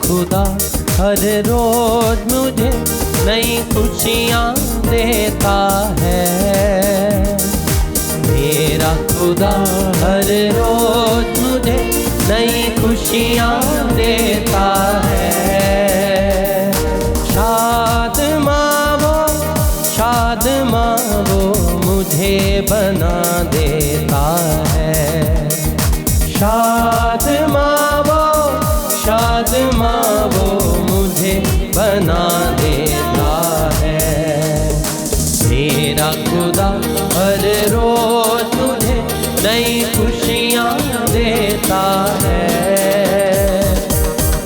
खुदा हर रोज मुझे नई खुशियाँ देता है। मेरा खुदा हर रोज मुझे नई खुशियाँ देता है। शाद माँ वो मुझे बना देता है। शाद माँ वो मुझे बना देता है। मेरा खुदा हर रोज मुझे नई खुशियाँ देता है।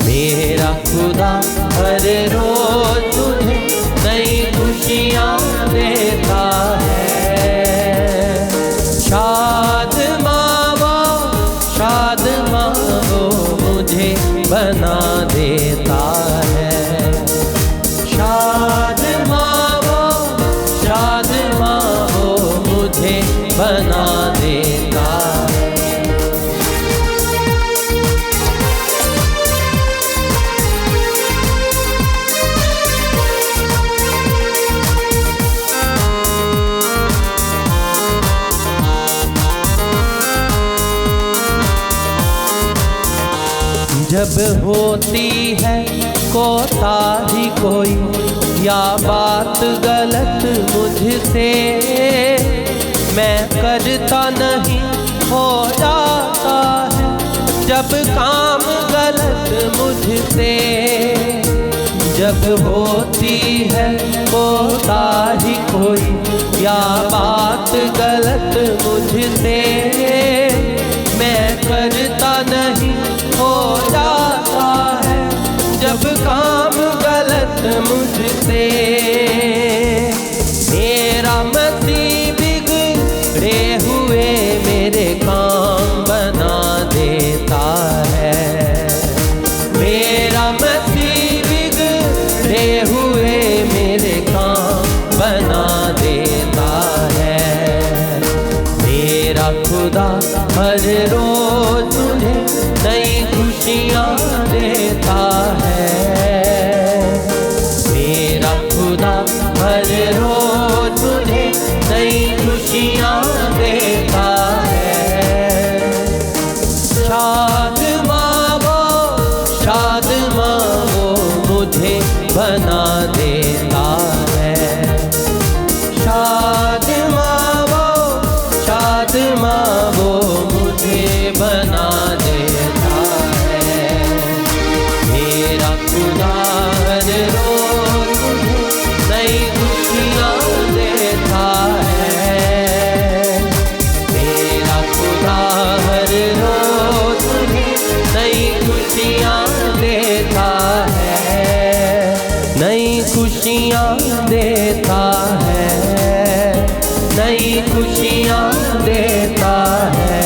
मेरा खुदा हर रोज मुझे नई खुशियाँ देता है। शाद माँ वो मुझे बना देता है। शाद माँ वो मुझे बना देता है। जब होती है कोताही कोई या बात गलत मुझसे, मैं करता नहीं हो जाता है जब काम गलत मुझसे। जब होती है कोताही कोई या बात गलत मुझसे, मैं करता नहीं हो जाता है जब काम गलत मुझसे। मेरा मसीह बिगड़े हुए मेरे काम बना देता है। मेरा मसीह बिगड़े हुए मेरे काम बना देता है। मेरा खुदा हर रोज मुझे नई खुशियाँ देता है। मेरा खुदा हर रोज मुझे नई खुशियाँ देता है। शाद माँ वो मुझे बना देता है। शाद माँ वो मुझे बना देता है। मेरा खुदा हर रोज मुझे नई खुशियाँ देता है। मेरा खुदा हर रोज मुझे नई खुशियाँ देता है। नई खुशियाँ देता है। नई खुशियाँ देता है।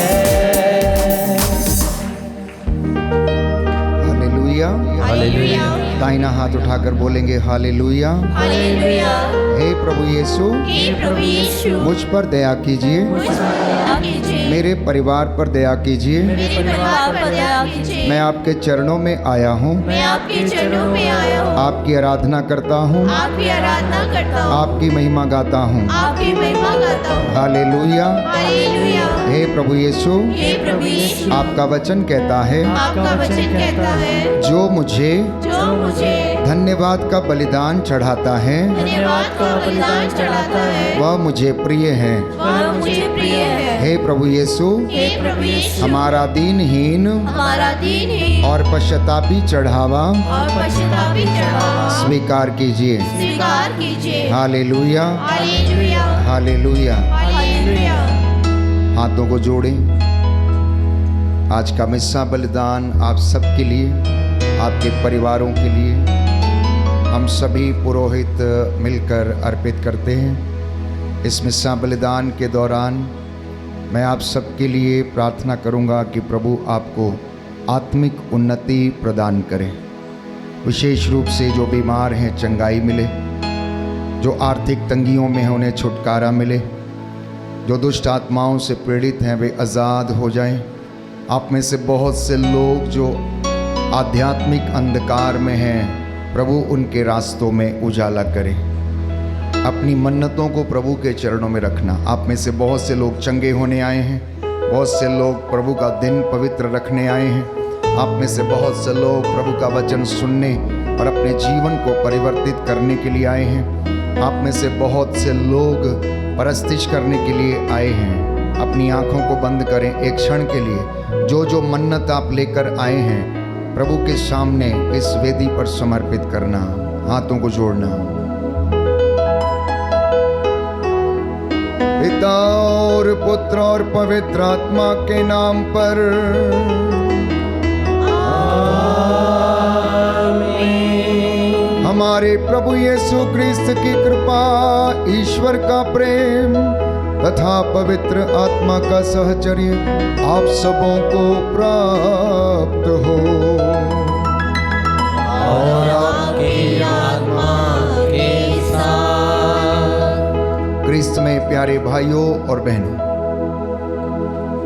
Hallelujah, hallelujah. दाहिना हाथ उठाकर बोलेंगे हालेलुया। हालेलुया। हे प्रभु यीशु, हे प्रभु यीशु, मुझ पर दया कीजिए। मुझ पर दया कीजिए। मेरे परिवार पर दया कीजिए। मेरे परिवार पर दया कीजिए। मैं आपके चरणों में आया हूँ। मैं आपके चरणों में आया हूँ। आपकी आराधना करता हूँ। आपकी आराधना करता हूँ। आपकी महिमा गाता हूँ। आपकी महिमा गाता हूँ। हालेलुया। हालेलुया। हे प्रभु यीशु, हे प्रभु यीशु, आपका वचन कहता है आपका वचन कहता है जो मुझे धन्यवाद का बलिदान चढ़ाता है धन्यवाद का बलिदान चढ़ाता है वह मुझे प्रिय है। वह मुझे प्रिय है। हे प्रभु यीशु, हे प्रभु यीशु, हमारा दीनहीन हमारा दीनहीन और पश्चातापी चढ़ावा और पश्चातापी चढ़ावा स्वीकार कीजिए। स्वीकार कीजिए। Hallelujah, hallelujah. हालेलुया। हालेलुया। हाथों को जोड़ें। आज का मिस्सा बलिदान आप सबके लिए, आपके परिवारों के लिए हम सभी पुरोहित मिलकर अर्पित करते हैं। इस मिस्सा बलिदान के दौरान मैं आप सबके लिए प्रार्थना करूंगा कि प्रभु आपको आत्मिक उन्नति प्रदान करें। विशेष रूप से जो बीमार हैं चंगाई मिले, जो आर्थिक तंगियों में हैं उन्हें छुटकारा मिले, जो दुष्ट आत्माओं से पीड़ित हैं वे आज़ाद हो जाएं। आप में से बहुत से लोग जो आध्यात्मिक अंधकार में हैं, प्रभु उनके रास्तों में उजाला करे। अपनी मन्नतों को प्रभु के चरणों में रखना। आप में से बहुत से लोग चंगे होने आए हैं, बहुत से लोग प्रभु का दिन पवित्र रखने आए हैं। आप में से बहुत से लोग प्रभु का वचन सुनने और अपने जीवन को परिवर्तित करने के लिए आए हैं। आप में से बहुत से लोग परस्तिश करने के लिए आए हैं। अपनी आंखों को बंद करें एक क्षण के लिए। जो जो मन्नत आप लेकर आए हैं प्रभु के सामने इस वेदी पर समर्पित करना, हाथों को जोड़ना। पिता और पुत्र और पवित्र आत्मा के नाम पर हमारे प्रभु यीशु क्रिस्त की कृपा, ईश्वर का प्रेम तथा पवित्र आत्मा का सहचर्य आप सबों को प्राप्त हो और आपकी आत्मा के साथ। क्रिस्त में प्यारे भाइयों और बहनों,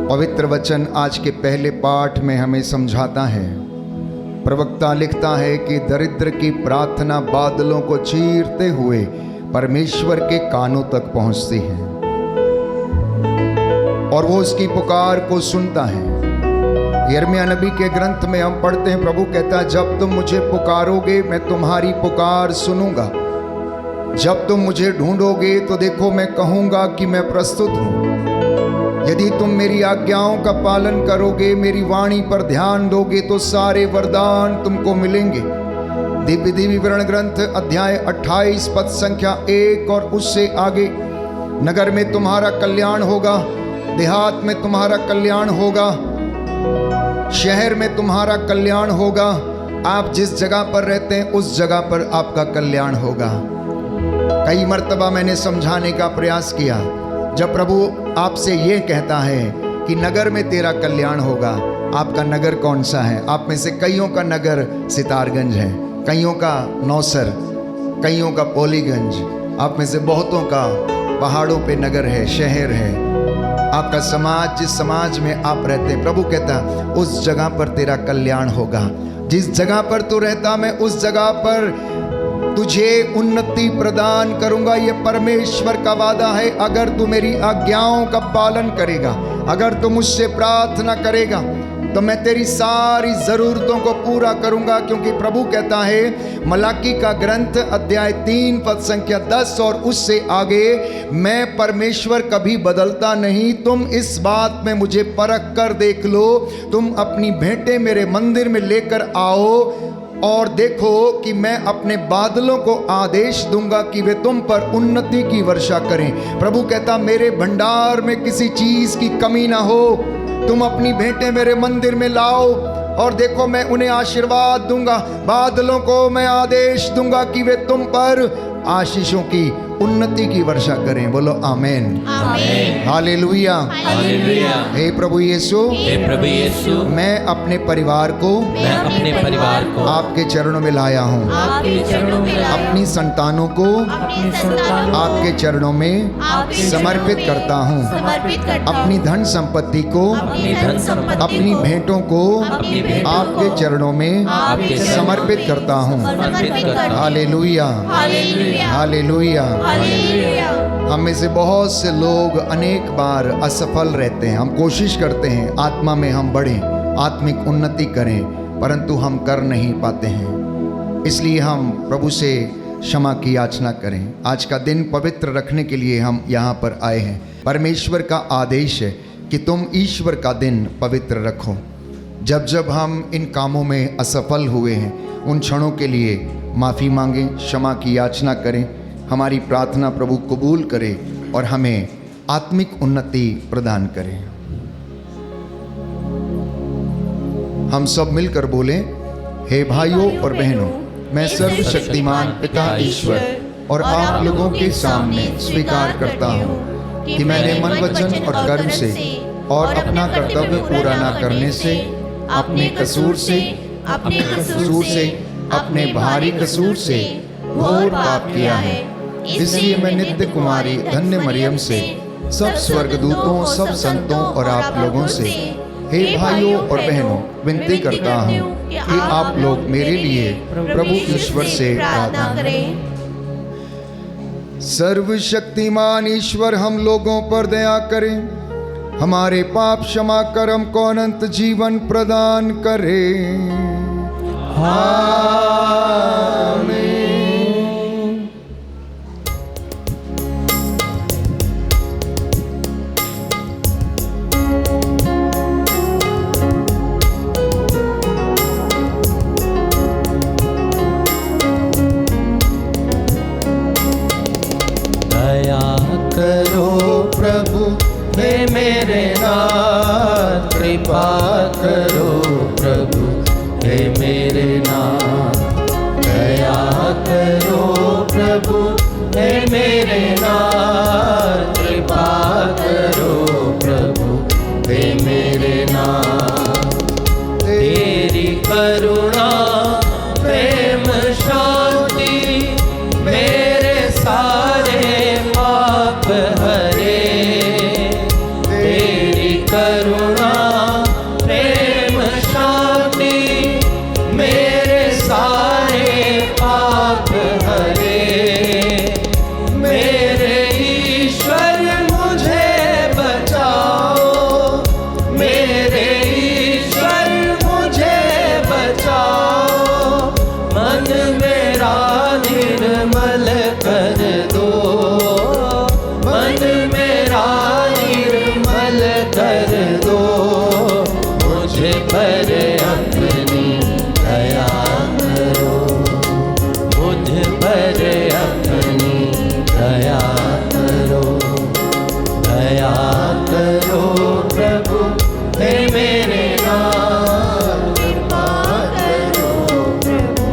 पवित्र वचन आज के पहले पाठ में हमें समझाता है। प्रवक्ता लिखता है कि दरिद्र की प्रार्थना बादलों को चीरते हुए परमेश्वर के कानों तक पहुंचती है और वो उसकी पुकार को सुनता है। यिर्मयाह नबी के ग्रंथ में हम पढ़ते हैं, प्रभु कहता है, जब तुम मुझे पुकारोगे मैं तुम्हारी पुकार सुनूंगा। जब तुम मुझे ढूंढोगे तो देखो मैं कहूंगा कि मैं प्रस्तुत हूं। यदि तुम मेरी आज्ञाओं का पालन करोगे, मेरी वाणी पर ध्यान दोगे तो सारे वरदान तुमको मिलेंगे। दिव्य विवरण ग्रंथ अध्याय 28 पद संख्या 1 और उससे आगे, नगर में तुम्हारा कल्याण होगा, देहात में तुम्हारा कल्याण होगा, शहर में तुम्हारा कल्याण होगा। आप जिस जगह पर रहते हैं उस जगह पर आपका कल्याण होगा। कई मर्तबा मैंने समझाने का प्रयास किया, जब प्रभु आपसे ये कहता है कि नगर में तेरा कल्याण होगा, आपका नगर कौन सा है? आप में से कईयों का नगर सितारगंज है, कईयों का नौसर, कईयों का पोलीगंज, आप में से बहुतों का पहाड़ों पे नगर है, शहर है। आपका समाज, जिस समाज में आप रहते हैं, प्रभु कहता उस जगह पर तेरा कल्याण होगा। जिस जगह पर तू रहता मैं उस जगह पर तुझे उन्नति प्रदान करूंगा। ये परमेश्वर का वादा है। अगर तू मेरी आज्ञाओं का पालन करेगा, अगर तू मुझसे प्रार्थना करेगा तो मैं तेरी सारी ज़रूरतों को पूरा करूंगा। क्योंकि प्रभु कहता है मलाकी का ग्रंथ अध्याय 3 पद संख्या 10 और उससे आगे, मैं परमेश्वर कभी बदलता नहीं। तुम इस बात में मुझे परख कर देख लो। तुम अपनी भेंटें मेरे मंदिर में लेकर आओ और देखो कि मैं अपने बादलों को आदेश दूंगा कि वे तुम पर उन्नति की वर्षा करें। प्रभु कहता मेरे भंडार में किसी चीज़ की कमी ना हो। तुम अपनी भेंटें मेरे मंदिर में लाओ और देखो मैं उन्हें आशीर्वाद दूंगा। बादलों को मैं आदेश दूंगा कि वे तुम पर आशीषों की उन्नति की वर्षा करें। बोलो आमेन, आमेन, हालेलुया, हालेलुया। हे प्रभु यीशु, हे प्रभु यीशु, मैं अपने परिवार को मैं अपने परिवार को आपके चरणों में लाया हूँ। आपके चरणों में लाया हूँ। अपनी संतानों को अपनी संतानों को आपके चरणों में आपके समर्पित चरणों में करता हूँ। समर्पित करता हूँ। अपनी धन संपत्ति को, अपनी धन संपत्ति अपनी को, भेंटों को अपनी भेंटों आपके को चरणों में आपके चरणों समर्पित में करता हूँ। समर्पित करता हूँ। Hallelujah, hallelujah, hallelujah. हालेलुया। हम में से बहुत से लोग अनेक बार असफल रहते हैं। हम कोशिश करते हैं आत्मा में हम बढ़ें, आत्मिक उन्नति करें, परंतु हम कर नहीं पाते हैं। इसलिए हम प्रभु से क्षमा की याचना करें। आज का दिन पवित्र रखने के लिए हम यहाँ पर आए हैं। परमेश्वर का आदेश है कि तुम ईश्वर का दिन पवित्र रखो। जब जब हम इन कामों में असफल हुए हैं उन क्षणों के लिए माफ़ी मांगें, क्षमा की याचना करें। हमारी प्रार्थना प्रभु कबूल करे और हमें आत्मिक उन्नति प्रदान करें। हम सब मिलकर बोलें, हे भाइयों और बहनों, मैं सर्वशक्तिमान पिता ईश्वर और आप लोगों के सामने स्वीकार करता हूँ कि मैंने मन, वचन और कर्म से और अपना कर्तव्य पूरा न करने से, अपने कसूर से, अपने भारी कसूर से घोर पाप किया है। इसलिए मैं नित्य कुमारी धन्य मरियम से, सब स्वर्गदूतों, सब संतों और आप लोगों से हे भाइयों और बहनों, विनती करता हूँ कि आप लोग मेरे लिए प्रभु ईश्वर से प्रार्थना करें। सर्वशक्तिमान ईश्वर हम लोगों पर दया करें, हमारे पाप क्षमा कर हमको अनंत जीवन प्रदान करे। आमीन। दया करो प्रभु हे मेरे नाथ, कृपा करो प्रभु हे मेरे नाथ। दया करो प्रभु हे मेरे नाथ, कृपा करो प्रभु हे मेरे नाथ। तेरी करुणा प्रेम शांति मेरे सारे पाप हरे। तेरी करुणा प्रेम शांति मेरे सारे पाप हरे। मेरे ईश्वर मुझे बचाओ, मेरे ईश्वर मुझे बचाओ। मन मेरा निर्मल कर दो, मन मेरा निर्मल कर दो। मुझे पर अपनी दया करो, मुझ पर अपनी दया करो। दया करो प्रभु हे मेरे नाथ, कृपा करो प्रभु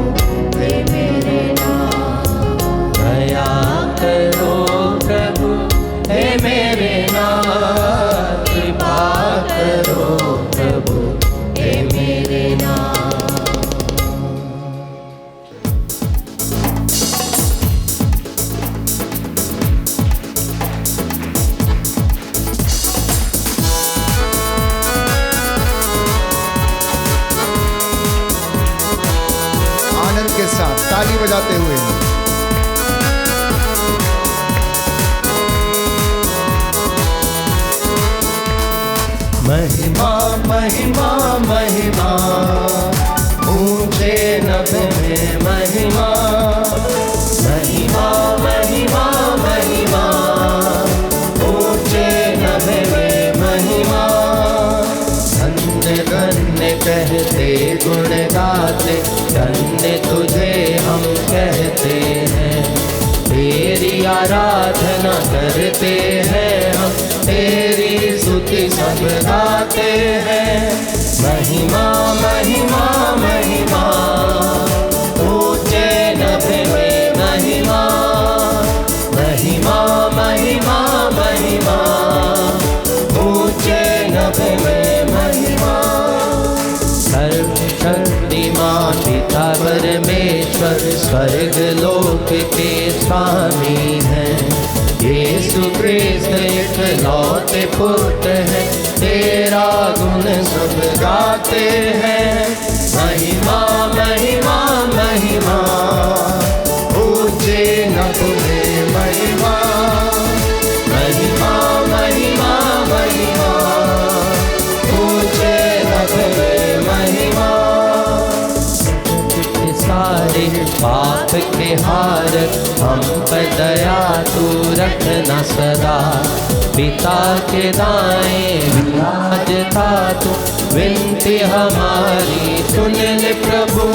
हे मेरे नाथ। दया करो प्रभु हे मेरे नाथ, कृपा करो प्रभु हे मेरे नाथ। आनंद के साथ ताली बजाते हुए महिमा महिमा महिमा ऊंचे नभ में महिमा। महिमा महिमा महिमा ऊंचे नभ में महिमा। धन्य धन्य कहते गुण गाते, धन्य तुझे हम कहते हैं। तेरी आराधना करते हैं हम, तेरी स्तुति सब गाते हैं। महिमा महिमा महिमा ऊंचे नभ में महिमा। महिमा महिमा महिमा ऊंचे नभ में महिमा। सर्वशक्तिमान पिता परमेश्वर स्वर्ग लोक के स्वामी हैं। यीशु क्रिस्त इकलौते पुत्र है, तेरा गुण सब गाते हैं। महिमा महिमा महिमा ऊंचे नभ में महिमा। महिमा महिमा महिमा ऊंचे नभ में महिमा। सारे पाप के हार हम पर दया तू रखना सदा। पिता के दाएं विराजता तू, विनती हमारी सुन ले प्रभु।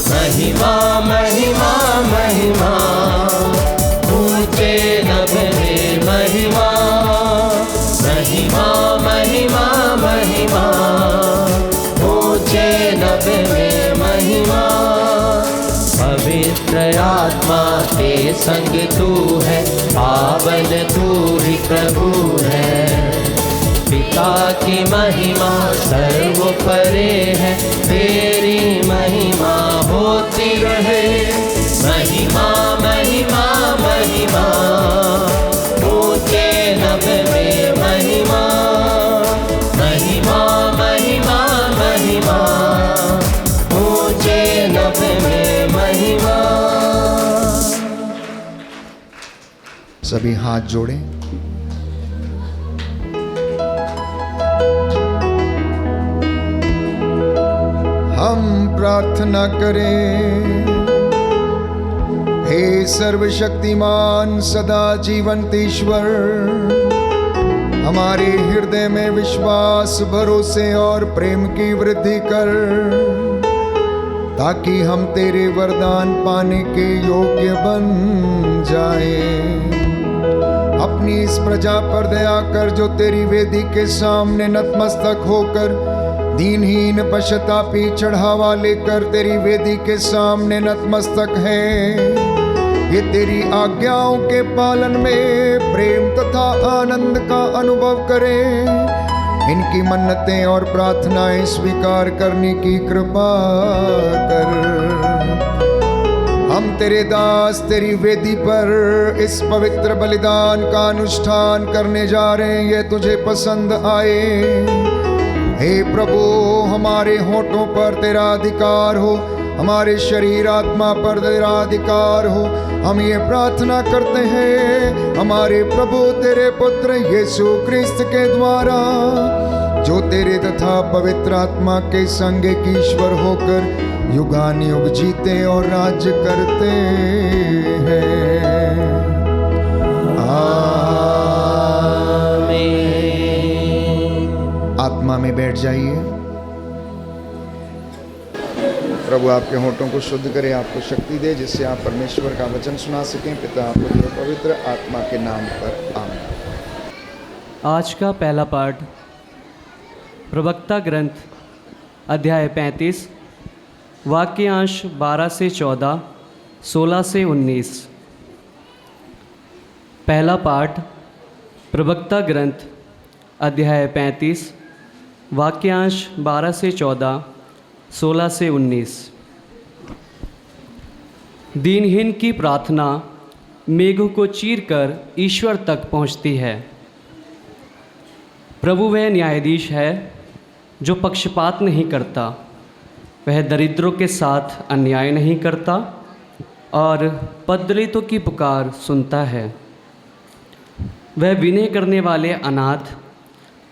महिमा महिमा महिमा ऊंचे नभ में महिमा। महिमा महिमा महिमा ऊंचे नभ में महिमा। पवित्र आत्मा के संग तू है, पावन तू ही प्रभु है। पिता की महिमा सर्व परे है, तेरी महिमा होती रहे। महिमा महिमा महिमा ऊंचे नभ में महिमा। महिमा सभी हाथ जोड़ें। हम प्रार्थना करें। हे सर्वशक्तिमान सदा जीवंत ईश्वर, हमारे हृदय में विश्वास, भरोसे और प्रेम की वृद्धि कर, ताकि हम तेरे वरदान पाने के योग्य बन जाएं। अपनी इस प्रजा पर दया कर जो तेरी वेदी के सामने नतमस्तक होकर दीनहीन पश्चातापी चढ़ावा लेकर तेरी वेदी के सामने नतमस्तक है। ये तेरी आज्ञाओं के पालन में प्रेम तथा आनंद का अनुभव करें। इनकी मन्नतें और प्रार्थनाएं स्वीकार करने की कृपा कर। हम तेरे दास तेरी वेदी पर इस पवित्र बलिदान का अनुष्ठान करने जा रहे हैं, ये तुझे पसंद आए। हे प्रभु, हमारे होठों पर तेरा अधिकार हो, हमारे शरीर आत्मा पर तेरा अधिकार हो। हम ये प्रार्थना करते हैं हमारे प्रभु तेरे पुत्र यीशु क्रिस्त के द्वारा, जो तेरे तथा पवित्र आत्मा के संग एक ईश्वर होकर युगानुयुग जीते और राज्य करते हैं। आमीन। आत्मा में बैठ जाइए। प्रभु आपके होठों को शुद्ध करे, आपको शक्ति दे, जिससे आप परमेश्वर का वचन सुना सकें। पिता पुत्र और पवित्र आत्मा के नाम पर आमीन। आज का पहला पाठ प्रवक्ता ग्रंथ अध्याय 35 वाक्यांश 12 से 14, 16 से 19। पहला पाठ प्रवक्ता ग्रंथ अध्याय 35 वाक्यांश 12 से 14, 16 से 19। दीनहीन की प्रार्थना मेघ को चीरकर ईश्वर तक पहुंचती है। प्रभु वह न्यायाधीश है जो पक्षपात नहीं करता, वह दरिद्रों के साथ अन्याय नहीं करता और पददलितों की पुकार सुनता है। वह विनय करने वाले अनाथ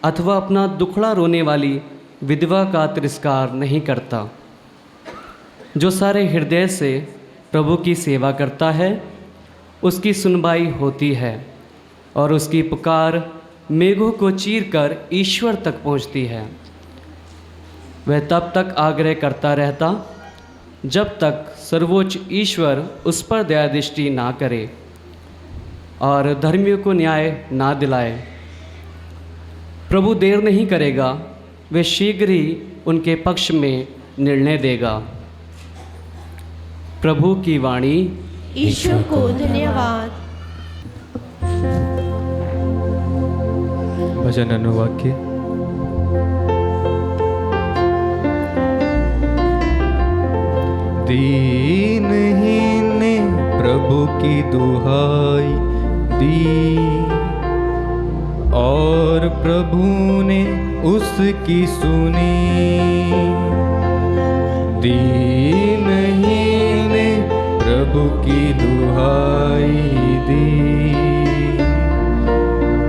अथवा अपना दुखड़ा रोने वाली विधवा का तिरस्कार नहीं करता। जो सारे हृदय से प्रभु की सेवा करता है उसकी सुनवाई होती है और उसकी पुकार मेघों को चीरकर ईश्वर तक पहुंचती है। वह तब तक आग्रह करता रहता जब तक सर्वोच्च ईश्वर उस पर दया दृष्टि ना करे और धर्मियों को न्याय ना दिलाए। प्रभु देर नहीं करेगा, वह शीघ्र ही उनके पक्ष में निर्णय देगा। प्रभु की वाणी। ईश्वर को धन्यवाद। भजन अनुवाक्य। दीनहीन ने प्रभु की दुहाई दी और प्रभु ने उसकी सुनी। दीनहीन ने प्रभु की दुहाई दी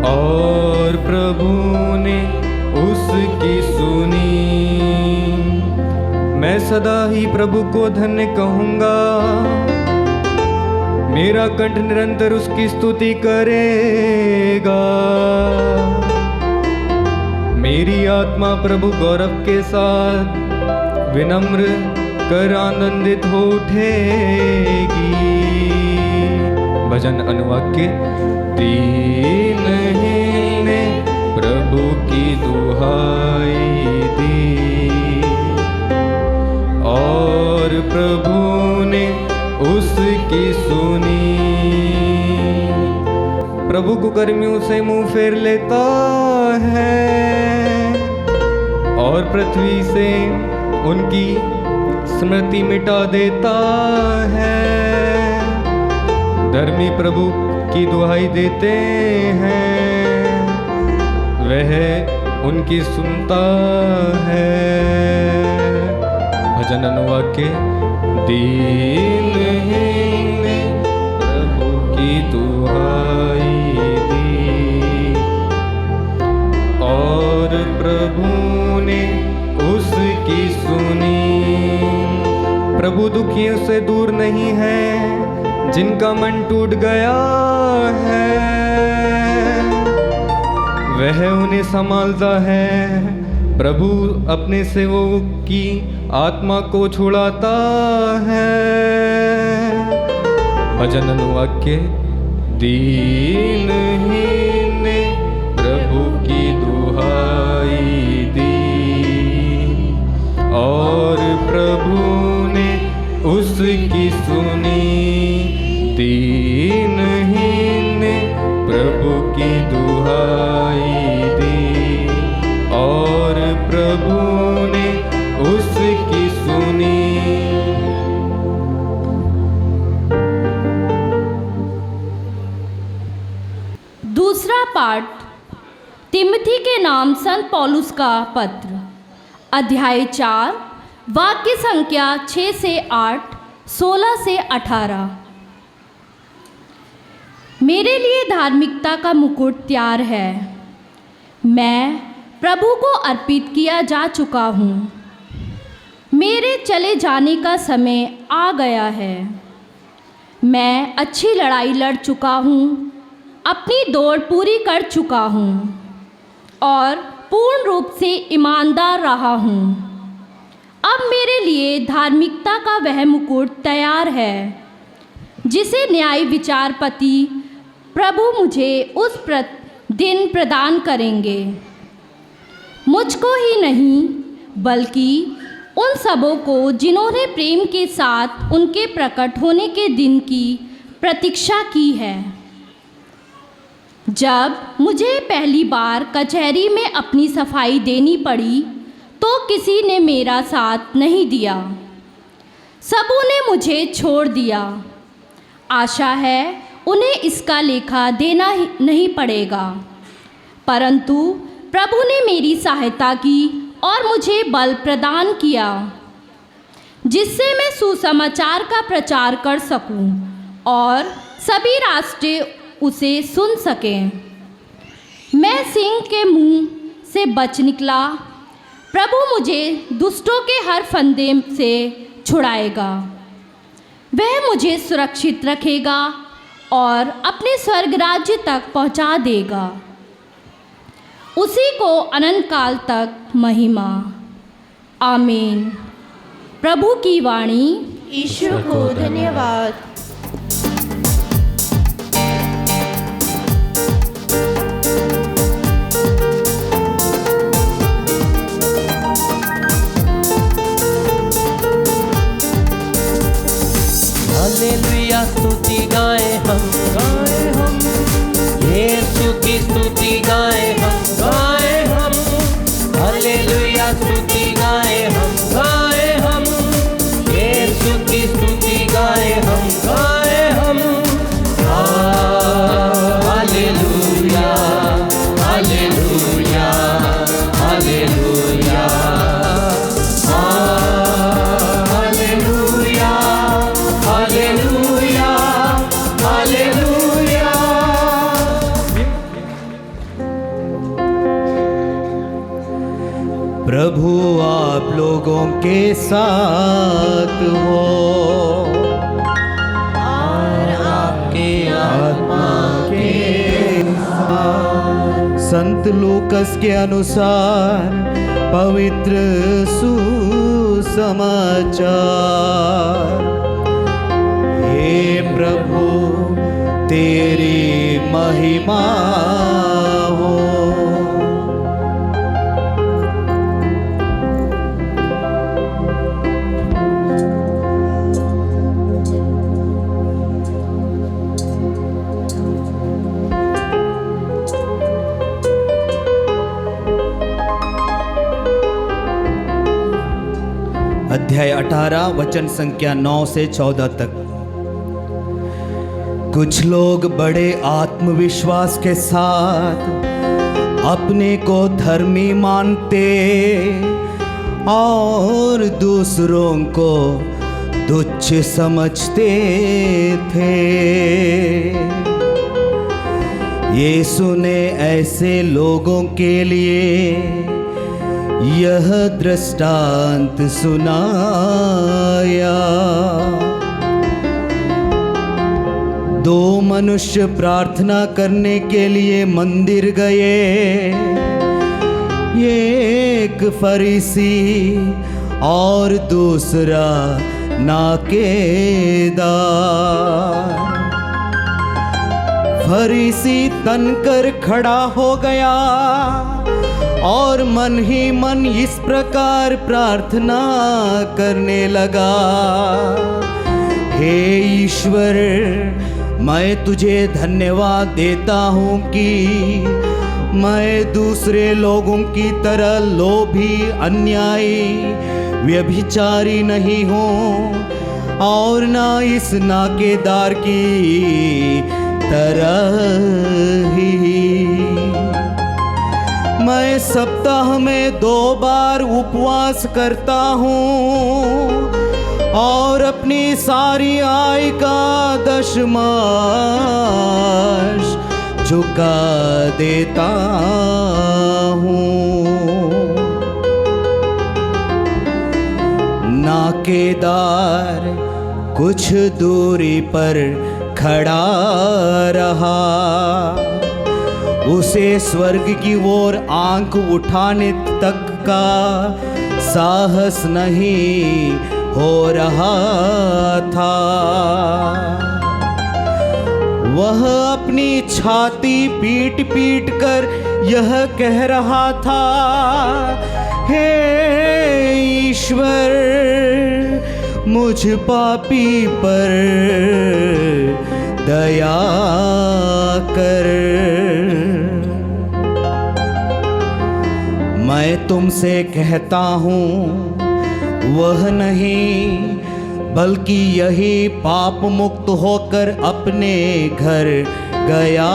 और प्रभु ने उसकी सुनी। मैं सदा ही प्रभु को धन्य कहूँगा, मेरा कंठ निरंतर उसकी स्तुति करेगा। मेरी आत्मा प्रभु गौरव के साथ विनम्र कर आनंदित हो उठेगी। भजन अनुवाक्य। दीनहीन ने प्रभु की दुहाई दी और प्रभु ने उसकी सुनी। प्रभु कुकर्मियों से मुंह फेर लेता है और पृथ्वी से उनकी स्मृति मिटा देता है। धर्मी प्रभु की दुहाई देते हैं, वह उनकी सुनता है। भजन अनुवाक्य। दीनहीन ने प्रभु की दुहाई दी और प्रभु ने उसकी सुनी। प्रभु दुखियों से दूर नहीं है जिनका मन टूट गया है, वह उन्हें संभालता है। प्रभु अपने सेवकों की आत्मा को छुड़ाता है। भजन अनुवाक्य। दीनहीन ने प्रभु की दुहाई दी और प्रभु ने उसकी सुनी। दीनहीन ने प्रभु की दुहाई दी और प्रभु ने उसकी सुनी। दूसरा पाठ तिमोथी के नाम संत पौलुस का पत्र, अध्याय 4, वाक्य संख्या 6 से 8, 16 से 18। मेरे लिए धार्मिकता का मुकुट तैयार है, मैं प्रभु को अर्पित किया जा चुका हूँ। मेरे चले जाने का समय आ गया है। मैं अच्छी लड़ाई लड़ चुका हूँ, अपनी दौड़ पूरी कर चुका हूँ और पूर्ण रूप से ईमानदार रहा हूँ। अब मेरे लिए धार्मिकता का वह मुकुट तैयार है जिसे न्याय विचारपति प्रभु मुझे उस दिन प्रदान करेंगे। मुझको ही नहीं बल्कि उन सबों को जिन्होंने प्रेम के साथ उनके प्रकट होने के दिन की प्रतीक्षा की है। जब मुझे पहली बार कचहरी में अपनी सफाई देनी पड़ी तो किसी ने मेरा साथ नहीं दिया, सबों ने मुझे छोड़ दिया। आशा है उन्हें इसका लेखा देना नहीं पड़ेगा, परंतु प्रभु ने मेरी सहायता की और मुझे बल प्रदान किया जिससे मैं सुसमाचार का प्रचार कर सकूं और सभी राष्ट्र उसे सुन सकें। मैं सिंह के मुंह से बच निकला, प्रभु मुझे दुष्टों के हर फंदे से छुड़ाएगा। वह मुझे सुरक्षित रखेगा और अपने स्वर्ग राज्य तक पहुंचा देगा। उसी को अनंत काल तक महिमा। आमीन। प्रभु की वाणी। ईश्वर को धन्यवाद। हालेलुया स्तुति गाएं हम, यीशु की स्तुति गाएं हम, हालेलुया स्तुति गाएं हम, यीशु की स्तुति गाएं हम, hallelujah, hallelujah, hallelujah, hallelujah, hallelujah, hallelujah. प्रभु आप लोगों के साथ हो और आपके आत्मा के साथ। संत लूकस के अनुसार पवित्र सुसमाचार। हे प्रभु तेरी महिमा हो। अध्याय 18 वचन संख्या 9 से 14 तक। कुछ लोग बड़े आत्मविश्वास के साथ अपने को धर्मी मानते और दूसरों को तुच्छ समझते थे। यीशु ने ऐसे लोगों के लिए यह दृष्टांत सुनाया। दो मनुष्य प्रार्थना करने के लिए मंदिर गए। एक फरीसी और दूसरा नाकेदार। फरीसी तनकर खड़ा हो गया और मन ही मन इस प्रकार प्रार्थना करने लगा, हे ईश्वर, मैं तुझे धन्यवाद देता हूँ कि मैं दूसरे लोगों की तरह लोभी, अन्यायी, व्यभिचारी नहीं हूँ और ना इस नाकेदार की तरह ही। मैं सप्ताह में 2 बार उपवास करता हूँ और अपनी सारी आय का दशमांश चुका देता हूँ। नाकेदार कुछ दूरी पर खड़ा रहा। उसे स्वर्ग की ओर आंख उठाने तक का साहस नहीं हो रहा था। वह अपनी छाती पीट पीट कर यह कह रहा था, हे ईश्वर, मुझ पापी पर दया कर। मैं तुमसे कहता हूँ, वह नहीं बल्कि यही पाप मुक्त होकर अपने घर गया।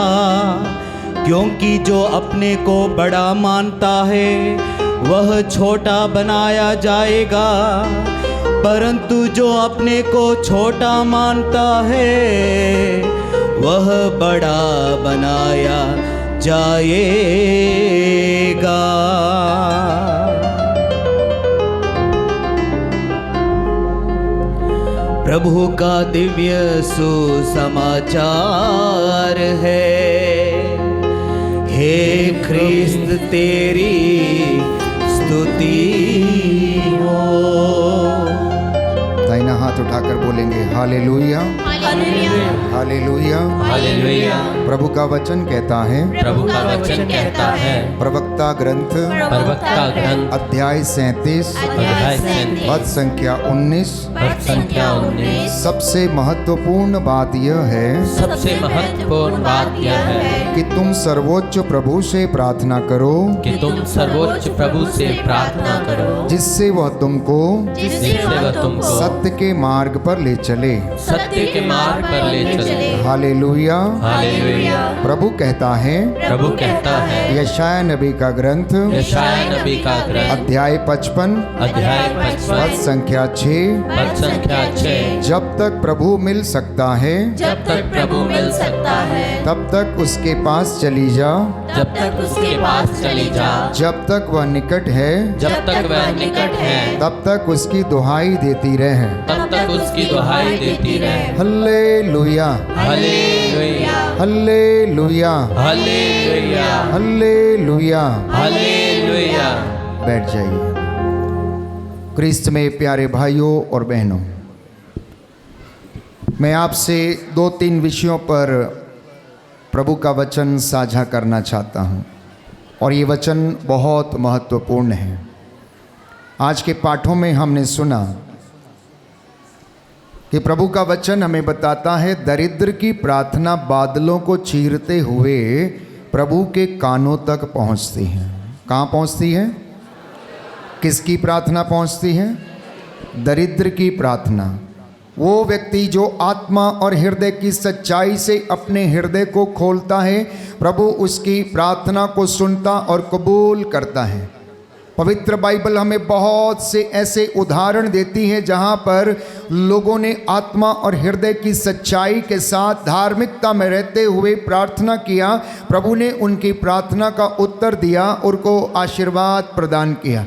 क्योंकि जो अपने को बड़ा मानता है वह छोटा बनाया जाएगा, परंतु जो अपने को छोटा मानता है वह बड़ा बनाया जाएगा। प्रभु का दिव्य सुसमाचार है। हे ख्रिस्त तेरी स्तुति हो। दाहिना हाथ उठाकर बोलेंगे हालेलुया, हालेलुया, हालेलुया। प्रभु का वचन कहता है, प्रभु का वचन कहता है, प्रवक्ता ग्रंथ प्रवक्ता ग्रंथ अध्याय 37 अध्याय 37 पद संख्या 19 पद संख्या 19। सबसे महत्वपूर्ण बात यह है, सबसे महत्वपूर्ण बात यह है कि तुम सर्वोच्च प्रभु से प्रार्थना करो, कि तुम सर्वोच्च प्रभु से प्रार्थना करो, जिससे वह तुमको जिससे वह तुमको सत्य के मार्ग पर ले चले। सत्य के मार्ग पर ले चले। Hallelujah, hallelujah. प्रभु कहता है, प्रभु कहता है, यशाया नबी का ग्रंथ यशाया नबी का ग्रंथ अध्याय 55 अध्याय पद 55 संख्या 6, पद संख्या 6। जब तक प्रभु मिल सकता है जब तक प्रभु मिल सकता है तब तक उसके पास चली जा, जब तक उसके पास चली जा, जब तक वह निकट है जब तक वह निकट है तब तक उसकी दुहाई देती रहे। तब तक उसकी दुहाई देती रहे। Hallelujah, hallelujah, hallelujah, hallelujah, hallelujah. Hallelujah. बैठ जाइए। क्रिस्त में प्यारे भाइयों और बहनों, मैं आपसे 2-3 विषयों पर प्रभु का वचन साझा करना चाहता हूं और ये वचन बहुत महत्वपूर्ण है। आज के पाठों में हमने सुना कि प्रभु का वचन हमें बताता है, दरिद्र की प्रार्थना बादलों को चीरते हुए प्रभु के कानों तक पहुंचती है। कहाँ पहुंचती है? किसकी प्रार्थना पहुंचती है? दरिद्र की प्रार्थना। वो व्यक्ति जो आत्मा और हृदय की सच्चाई से अपने हृदय को खोलता है, प्रभु उसकी प्रार्थना को सुनता और कबूल करता है। पवित्र बाइबल हमें बहुत से ऐसे उदाहरण देती है जहाँ पर लोगों ने आत्मा और हृदय की सच्चाई के साथ धार्मिकता में रहते हुए प्रार्थना किया, प्रभु ने उनकी प्रार्थना का उत्तर दिया, उनको आशीर्वाद प्रदान किया।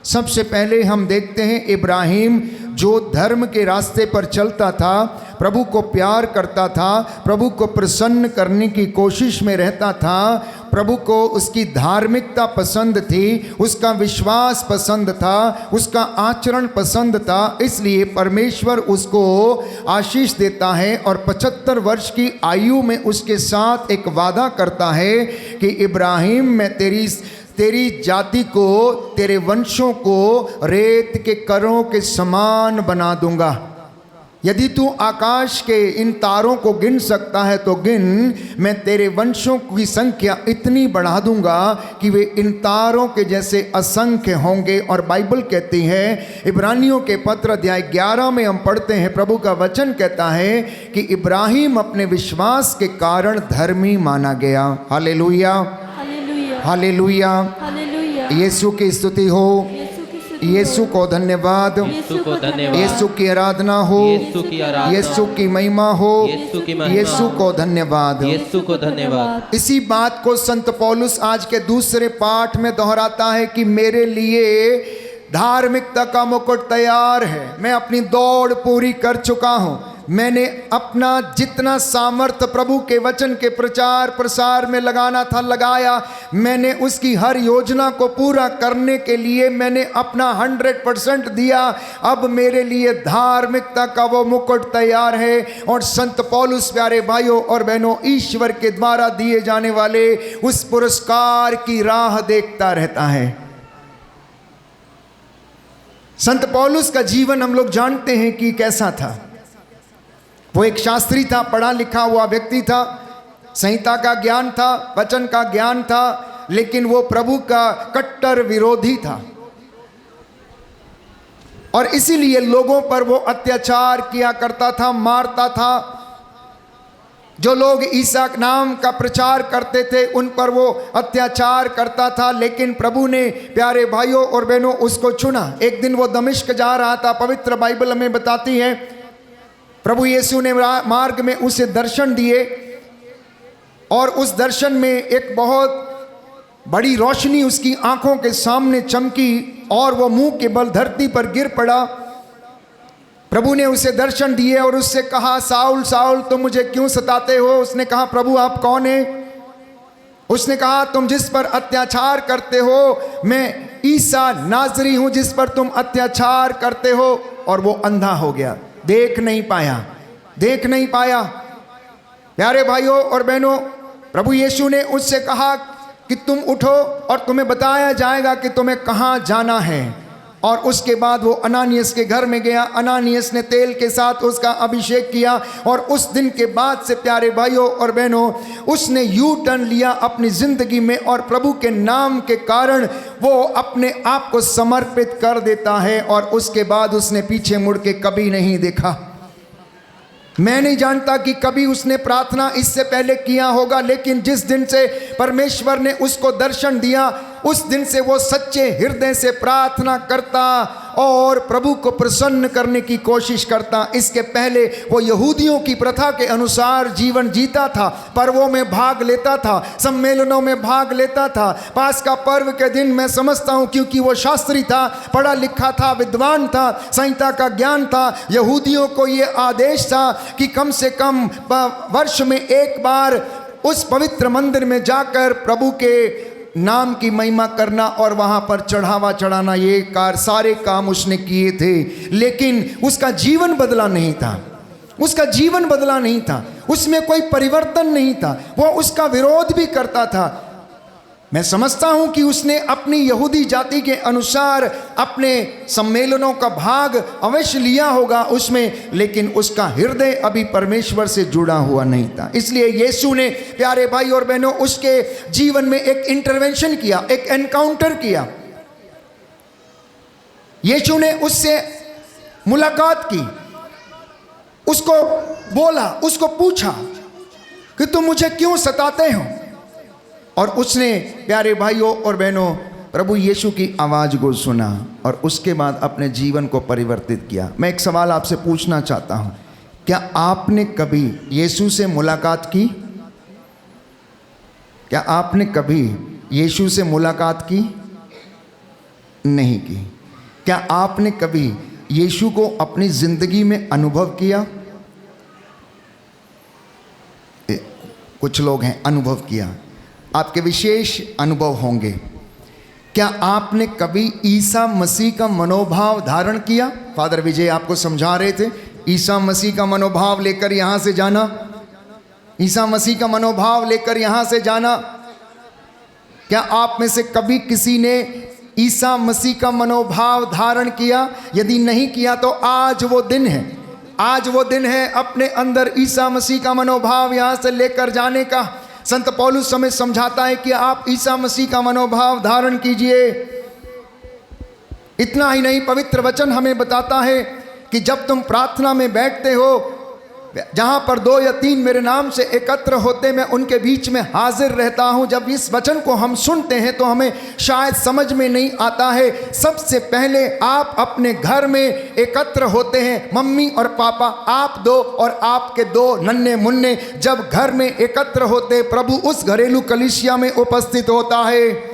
सबसे पहले हम देखते हैं इब्राहिम जो धर्म के रास्ते पर चलता था, प्रभु को प्यार करता था, प्रभु को प्रसन्न करने की कोशिश में रहता था, प्रभु को उसकी धार्मिकता पसंद थी, उसका विश्वास पसंद था, उसका आचरण पसंद था, इसलिए परमेश्वर उसको आशीष देता है और 75 वर्ष की आयु में उसके साथ एक वादा करता है कि इब्राहिम मैं तेरी जाति को, तेरे वंशों को रेत के करों के समान बना दूंगा। यदि तू आकाश के इन तारों को गिन सकता है तो गिन, मैं तेरे वंशों की संख्या इतनी बढ़ा दूंगा कि वे इन तारों के जैसे असंख्य होंगे। और बाइबल कहती है, इब्रानियों के पत्र अध्याय 11 में हम पढ़ते हैं, प्रभु का वचन कहता है कि इब्राहिम अपने विश्वास के कारण धर्मी माना गया। हालेलुया, हालेलुया, यीशु की स्तुति हो, यीशु को धन्यवाद, यीशु को धन्यवाद, यीशु की आराधना हो, यीशु की आराधना, यीशु की महिमा हो, यीशु की महिमा, यीशु को धन्यवाद, यीशु को धन्यवाद। इसी बात को संत पौलुस आज के दूसरे पाठ में दोहराता है कि मेरे लिए धार्मिकता का मुकुट तैयार है, मैं अपनी दौड़ पूरी कर चुका हूँ, मैंने अपना जितना सामर्थ्य प्रभु के वचन के प्रचार प्रसार में लगाना था लगाया, मैंने उसकी हर योजना को पूरा करने के लिए मैंने अपना 100% दिया। अब मेरे लिए धार्मिकता का वो मुकुट तैयार है। और संत पौलुस प्यारे भाइयों और बहनों, ईश्वर के द्वारा दिए जाने वाले उस पुरस्कार की राह देखता रहता है। संत पौलुस का जीवन हम लोग जानते हैं कि कैसा था। वो एक शास्त्री था, पढ़ा लिखा हुआ व्यक्ति था, संहिता का ज्ञान था, वचन का ज्ञान था, लेकिन वो प्रभु का कट्टर विरोधी था और इसीलिए लोगों पर वो अत्याचार किया करता था, मारता था। जो लोग ईसा नाम का प्रचार करते थे उन पर वो अत्याचार करता था। लेकिन प्रभु ने प्यारे भाइयों और बहनों उसको चुना। एक दिन वो दमिश्क जा रहा था, पवित्र बाइबल हमें बताती है, प्रभु यीशु ने मार्ग में उसे दर्शन दिए और उस दर्शन में एक बहुत बड़ी रोशनी उसकी आंखों के सामने चमकी और वो मुंह के बल धरती पर गिर पड़ा। प्रभु ने उसे दर्शन दिए और उससे कहा, साउल साउल तुम मुझे क्यों सताते हो? उसने कहा, प्रभु आप कौन हैं? उसने कहा, तुम जिस पर अत्याचार करते हो मैं ईसा नाजरी हूं जिस पर तुम अत्याचार करते हो। और वो अंधा हो गया, देख नहीं पाया। प्यारे भाइयों और बहनों, प्रभु यीशु ने उससे कहा कि तुम उठो और तुम्हें बताया जाएगा कि तुम्हें कहाँ जाना है। और उसके बाद वो अनानियस के घर में गया। अनानियस ने तेल के साथ उसका अभिषेक किया और उस दिन के बाद से प्यारे भाइयों और बहनों उसने यू टर्न लिया अपनी ज़िंदगी में और प्रभु के नाम के कारण वो अपने आप को समर्पित कर देता है और उसके बाद उसने पीछे मुड़ के कभी नहीं देखा। मैं नहीं जानता कि कभी उसने प्रार्थना इससे पहले किया होगा, लेकिन जिस दिन से परमेश्वर ने उसको दर्शन दिया उस दिन से वो सच्चे हृदय से प्रार्थना करता और प्रभु को प्रसन्न करने की कोशिश करता। इसके पहले वो यहूदियों की प्रथा के अनुसार जीवन जीता था, पर्वों में भाग लेता था, सम्मेलनों में भाग लेता था। पास्का पर्व के दिन मैं समझता हूँ क्योंकि वो शास्त्री था, पढ़ा लिखा था, विद्वान था, संहिता का ज्ञान था, यहूदियों को ये आदेश था कि कम से कम वर्ष में एक बार उस पवित्र मंदिर में जाकर प्रभु के नाम की महिमा करना और वहाँ पर चढ़ावा चढ़ाना, ये सारे काम उसने किए थे। लेकिन उसका जीवन बदला नहीं था, उसका जीवन बदला नहीं था, उसमें कोई परिवर्तन नहीं था, वो उसका विरोध भी करता था। मैं समझता हूँ कि उसने अपनी यहूदी जाति के अनुसार अपने सम्मेलनों का भाग अवश्य लिया होगा उसमें, लेकिन उसका हृदय अभी परमेश्वर से जुड़ा हुआ नहीं था। इसलिए यीशु ने प्यारे भाई और बहनों उसके जीवन में एक इंटरवेंशन किया, एक एनकाउंटर किया। यीशु ने उससे मुलाकात की, उसको बोला, उसको पूछा कि तुम मुझे क्यों सताते हो? और उसने प्यारे भाइयों और बहनों प्रभु यीशु की आवाज़ को सुना और उसके बाद अपने जीवन को परिवर्तित किया। मैं एक सवाल आपसे पूछना चाहता हूँ, क्या आपने कभी यीशु से मुलाकात की? क्या आपने कभी यीशु से मुलाकात की? नहीं की। क्या आपने कभी यीशु को अपनी ज़िंदगी में अनुभव किया? कुछ लोग हैं अनुभव किया, आपके विशेष अनुभव होंगे। क्या आपने कभी ईसा मसीह का मनोभाव धारण किया? फादर विजय आपको समझा रहे थे, ईसा मसीह का मनोभाव लेकर यहाँ से जाना, ईसा मसीह का मनोभाव लेकर यहाँ से जाना। क्या आप में से कभी किसी ने ईसा मसीह का मनोभाव धारण किया? यदि नहीं किया तो आज वो दिन है, आज वो दिन है अपने अंदर ईसा मसीह का मनोभाव यहाँ से लेकर जाने का। संत पौलुस हमें समझाता है कि आप ईसा मसीह का मनोभाव धारण कीजिए। इतना ही नहीं, पवित्र वचन हमें बताता है कि जब तुम प्रार्थना में बैठते हो, जहाँ पर 2 या 3 मेरे नाम से एकत्र होते, मैं उनके बीच में हाजिर रहता हूँ। जब इस वचन को हम सुनते हैं तो हमें शायद समझ में नहीं आता है। सबसे पहले आप अपने घर में एकत्र होते हैं, मम्मी और पापा, आप 2 और आपके 2 नन्हे मुन्ने जब घर में एकत्र होते, प्रभु उस घरेलू कलीसिया में उपस्थित होता है।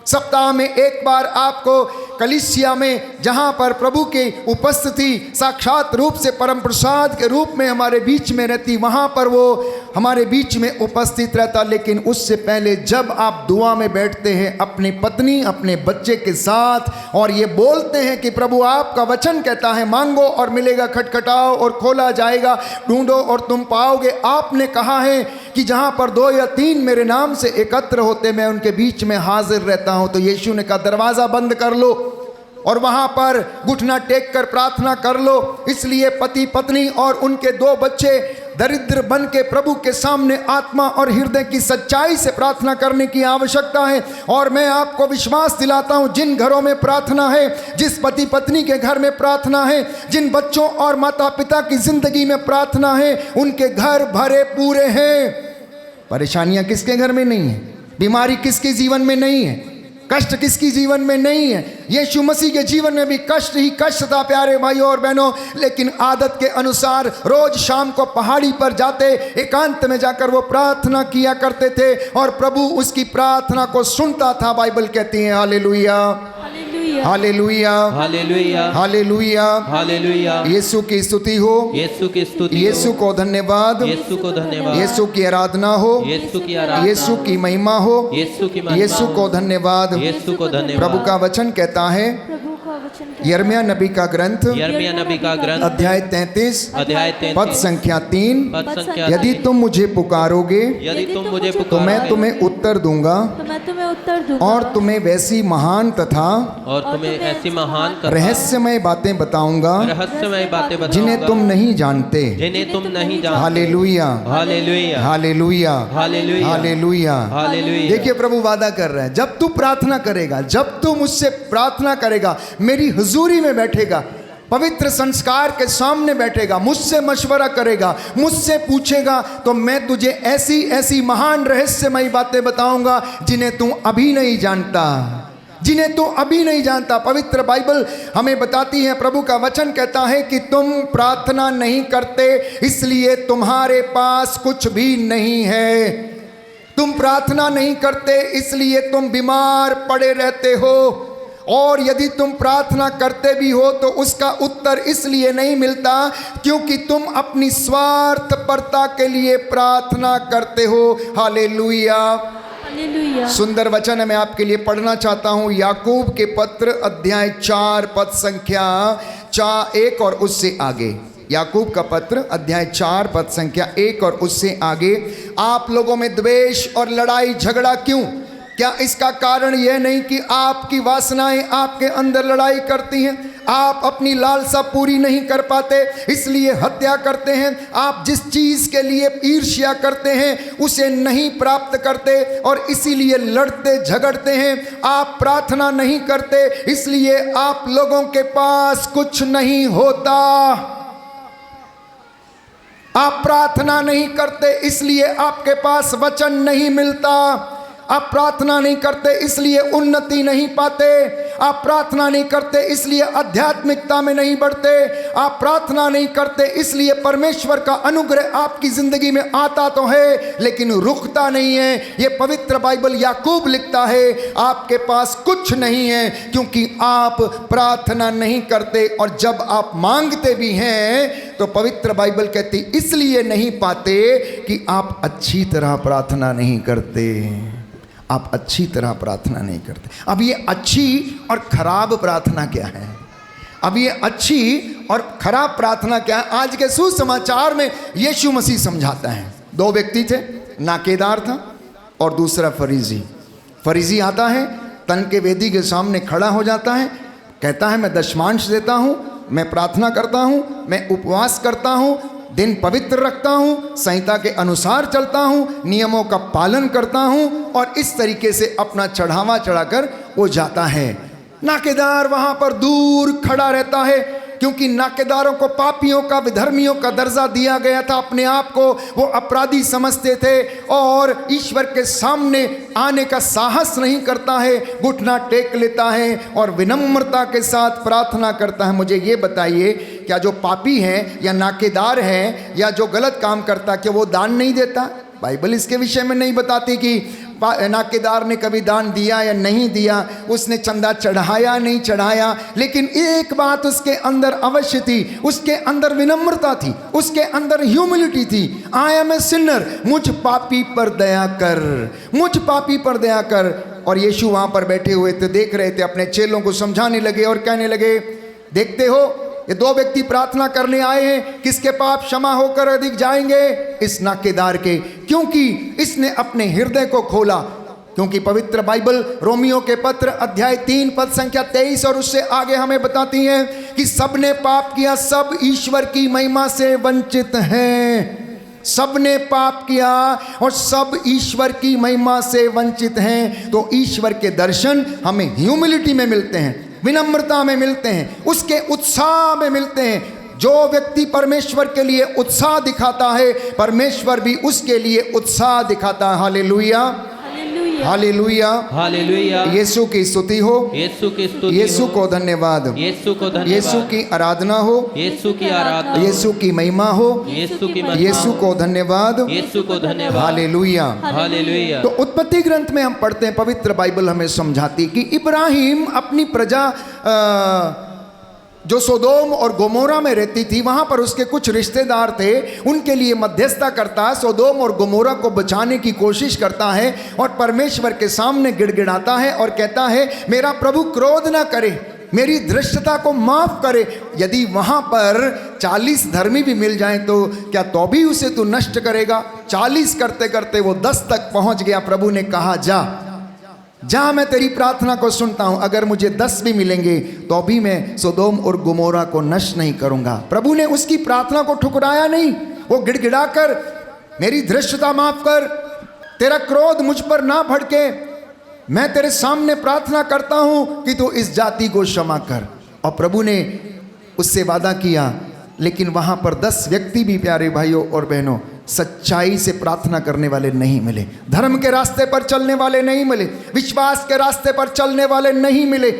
सप्ताह में एक बार आपको कलीसिया में, जहाँ पर प्रभु की उपस्थिति साक्षात रूप से परम प्रसाद के रूप में हमारे बीच में रहती, वहाँ पर वो हमारे बीच में उपस्थित रहता। लेकिन उससे पहले जब आप दुआ में बैठते हैं अपनी पत्नी, अपने बच्चे के साथ, और ये बोलते हैं कि प्रभु आपका वचन कहता है मांगो और मिलेगा, खटखटाओ और खोला जाएगा, ढूंढो और तुम पाओगे। आपने कहा है कि जहाँ पर 2 या 3 मेरे नाम से एकत्र होते, मैं उनके बीच में हाजिर रहता हूँ। तो यीशु ने कहा दरवाज़ा बंद कर लो और वहाँ पर घुटना टेक कर प्रार्थना कर लो। इसलिए पति पत्नी और उनके 2 बच्चे दरिद्र बन के प्रभु के सामने आत्मा और हृदय की सच्चाई से प्रार्थना करने की आवश्यकता है। और मैं आपको विश्वास दिलाता हूँ, जिन घरों में प्रार्थना है, जिस पति पत्नी के घर में प्रार्थना है, जिन बच्चों और माता पिता की जिंदगी में प्रार्थना है, उनके घर भरे पूरे हैं। परेशानियाँ किसके घर में नहीं है? बीमारी किसके जीवन में नहीं है? कष्ट किसकी जीवन में नहीं है? यीशु मसीह के जीवन में भी कष्ट ही कष्ट था प्यारे भाइयों और बहनों। लेकिन आदत के अनुसार रोज शाम को पहाड़ी पर जाते, एकांत में जाकर वो प्रार्थना किया करते थे और प्रभु उसकी प्रार्थना को सुनता था। बाइबल कहती है hallelujah, hallelujah, hallelujah, hallelujah, hallelujah. यीशु की स्तुति हो, यीशु की स्तुति, यीशु को धन्यवाद, यीशु को धन्यवाद, यीशु की आराधना हो, यीशु की आराधना, यीशु की महिमा हो, यीशु की महिमा, यीशु को धन्यवाद, यीशु को धन्यवाद। प्रभु का वचन कहता है, यिर्मयाह नबी का ग्रंथ, यिर्मयाह नबी का ग्रंथ, अध्याय 33, अध्याय 33, पद संख्या 3, पद संख्या यदि तुम मुझे पुकारोगे यदि तुम मुझे तो पुकारोगे मैं तुम्हें उत्तर दूंगा और तुम्हें वैसी महान तथा और तुम्हें ऐसी महान कथा, रहस्यमय बातें बताऊंगा रहस्यमय बातें बताऊंगा जिन्हें तुम नहीं जानते। जिन्हें तुम नहीं जानते। Hallelujah, hallelujah, hallelujah, hallelujah, hallelujah, hallelujah. देखिए प्रभु वादा कर रहा है, जब तू प्रार्थना करेगा, जब तू मुझसे प्रार्थना करेगा, मेरी हुजूरी में बैठेगा, पवित्र संस्कार के सामने बैठेगा, मुझसे मशवरा करेगा, मुझसे पूछेगा, तो मैं तुझे ऐसी ऐसी महान रहस्यमयी बातें बताऊंगा जिन्हें तू अभी नहीं जानता, जिन्हें तू अभी नहीं जानता। पवित्र बाइबल हमें बताती है, प्रभु का वचन कहता है कि तुम प्रार्थना नहीं करते इसलिए तुम्हारे पास कुछ भी नहीं है। तुम प्रार्थना नहीं करते इसलिए तुम बीमार पड़े रहते हो, और यदि तुम प्रार्थना करते भी हो तो उसका उत्तर इसलिए नहीं मिलता क्योंकि तुम अपनी स्वार्थपरता के लिए प्रार्थना करते हो। हालेलुया, सुंदर वचन है, मैं आपके लिए पढ़ना चाहता हूँ। याकूब के पत्र अध्याय 4 पद संख्या 1 और उससे आगे। याकूब का पत्र अध्याय 4 पद संख्या 1 और उससे आगे। आप लोगों में द्वेष और लड़ाई झगड़ा क्यों? क्या इसका कारण यह नहीं कि आपकी वासनाएं आपके अंदर लड़ाई करती हैं? आप अपनी लालसा पूरी नहीं कर पाते इसलिए हत्या करते हैं। आप जिस चीज़ के लिए ईर्ष्या करते हैं उसे नहीं प्राप्त करते और इसीलिए लड़ते झगड़ते हैं। आप प्रार्थना नहीं करते इसलिए आप लोगों के पास कुछ नहीं होता। आप प्रार्थना नहीं करते इसलिए आपके पास वचन नहीं मिलता। आप प्रार्थना नहीं करते इसलिए उन्नति नहीं पाते, आप प्रार्थना नहीं करते इसलिए आध्यात्मिकता में नहीं बढ़ते, आप प्रार्थना नहीं करते इसलिए परमेश्वर का अनुग्रह आपकी जिंदगी में आता तो है लेकिन रुकता नहीं है। ये पवित्र बाइबल याकूब लिखता है आपके पास कुछ नहीं है क्योंकि आप प्रार्थना नहीं करते, और जब आप मांगते भी हैं तो पवित्र बाइबल कहती इसलिए नहीं पाते कि आप अच्छी तरह प्रार्थना नहीं करते, आप अच्छी तरह प्रार्थना नहीं करते। अब ये अच्छी और खराब प्रार्थना क्या है? अब ये अच्छी और खराब प्रार्थना क्या है? आज के सुसमाचार में यीशु मसीह समझाता है। दो व्यक्ति थे, नाकेदार था और दूसरा फरीसी। फरीसी आता है, तन के वेदी के सामने खड़ा हो जाता है, कहता है मैं दशमांश देता हूँ, मैं प्रार्थना करता हूँ, मैं उपवास करता हूँ, दिन पवित्र रखता हूँ, संहिता के अनुसार चलता हूँ, नियमों का पालन करता हूँ, और इस तरीके से अपना चढ़ावा चढ़ाकर वो जाता है। नाकेदार वहाँ पर दूर खड़ा रहता है क्योंकि नाकेदारों को पापियों का, विधर्मियों का दर्जा दिया गया था। अपने आप को वो अपराधी समझते थे और ईश्वर के सामने आने का साहस नहीं करता है, घुटना टेक लेता है और विनम्रता के साथ प्रार्थना करता है। मुझे ये बताइए, क्या जो पापी हैं या नाकेदार हैं या जो गलत काम करता, क्या वो दान नहीं देता? बाइबल इसके विषय में नहीं बताती कि नाकेदार ने कभी दान दिया या नहीं दिया, उसने चंदा चढ़ाया नहीं चढ़ाया, लेकिन एक बात उसके अंदर अवश्य थी, उसके अंदर विनम्रता थी, उसके अंदर ह्यूमिलिटी थी। आई एम ए सिनर, मुझ पापी पर दया कर, मुझ पापी पर दया कर। और यीशु वहाँ पर बैठे हुए थे, देख रहे थे, अपने चेलों को समझाने लगे और कहने लगे, देखते हो ये दो व्यक्ति प्रार्थना करने आए हैं, किसके पाप क्षमा होकर अधिक जाएंगे? इस नाकेदार के, क्योंकि इसने अपने हृदय को खोला। क्योंकि पवित्र बाइबल रोमियो के पत्र अध्याय 3 पद संख्या 23 और उससे आगे हमें बताती है कि सबने पाप किया, सब ईश्वर की महिमा से वंचित हैं। सबने पाप किया और सब ईश्वर की महिमा से वंचित हैं। तो ईश्वर के दर्शन हमें ह्यूमिलिटी में मिलते हैं, विनम्रता में मिलते हैं, उसके उत्साह में मिलते हैं। जो व्यक्ति परमेश्वर के लिए उत्साह दिखाता है, परमेश्वर भी उसके लिए उत्साह दिखाता है। Hallelujah, hallelujah, hallelujah. यीशु की स्तुति हो, यीशु की स्तुति यीशु हो, को धन्यवाद, यीशु को धन्यवाद, यीशु की आराधना हो, यीशु की आराधना, यीशु की महिमा हो, यीशु की महिमा, यीशु को धन्यवाद, यीशु को धन्यवाद। Hallelujah, hallelujah. तो उत्पत्ति ग्रंथ में हम पढ़ते हैं, पवित्र बाइबल हमें समझाती कि इब्राहिम अपनी प्रजा जो सोदोम और गोमोरा में रहती थी, वहां पर उसके कुछ रिश्तेदार थे, उनके लिए मध्यस्थता करता है, सोदोम और गोमोरा को बचाने की कोशिश करता है और परमेश्वर के सामने गिड़गिड़ाता है और कहता है मेरा प्रभु क्रोध ना करे, मेरी धृष्टता को माफ करे। यदि वहां पर 40 धर्मी भी मिल जाएं तो क्या तो भी उसे तू नष्ट करेगा? 40 करते करते वो 10 तक पहुंच गया। प्रभु ने कहा जा, मैं तेरी प्रार्थना को सुनता हूं, अगर मुझे 10 भी मिलेंगे तो भी मैं सोदोम और गोमोरा को नष्ट नहीं करूंगा। प्रभु ने उसकी प्रार्थना को ठुकराया नहीं, वो गिड़गिड़ाकर मेरी धृष्टता माफ कर, तेरा क्रोध मुझ पर ना भड़के, मैं तेरे सामने प्रार्थना करता हूं कि तू इस जाति को क्षमा कर। और प्रभु ने उससे वादा किया, लेकिन वहां पर 10 व्यक्ति भी, प्यारे भाइयों और बहनों, सच्चाई से प्रार्थना करने वाले नहीं मिले, धर्म के रास्ते पर चलने वाले नहीं मिले, विश्वास के रास्ते पर चलने वाले नहीं मिले,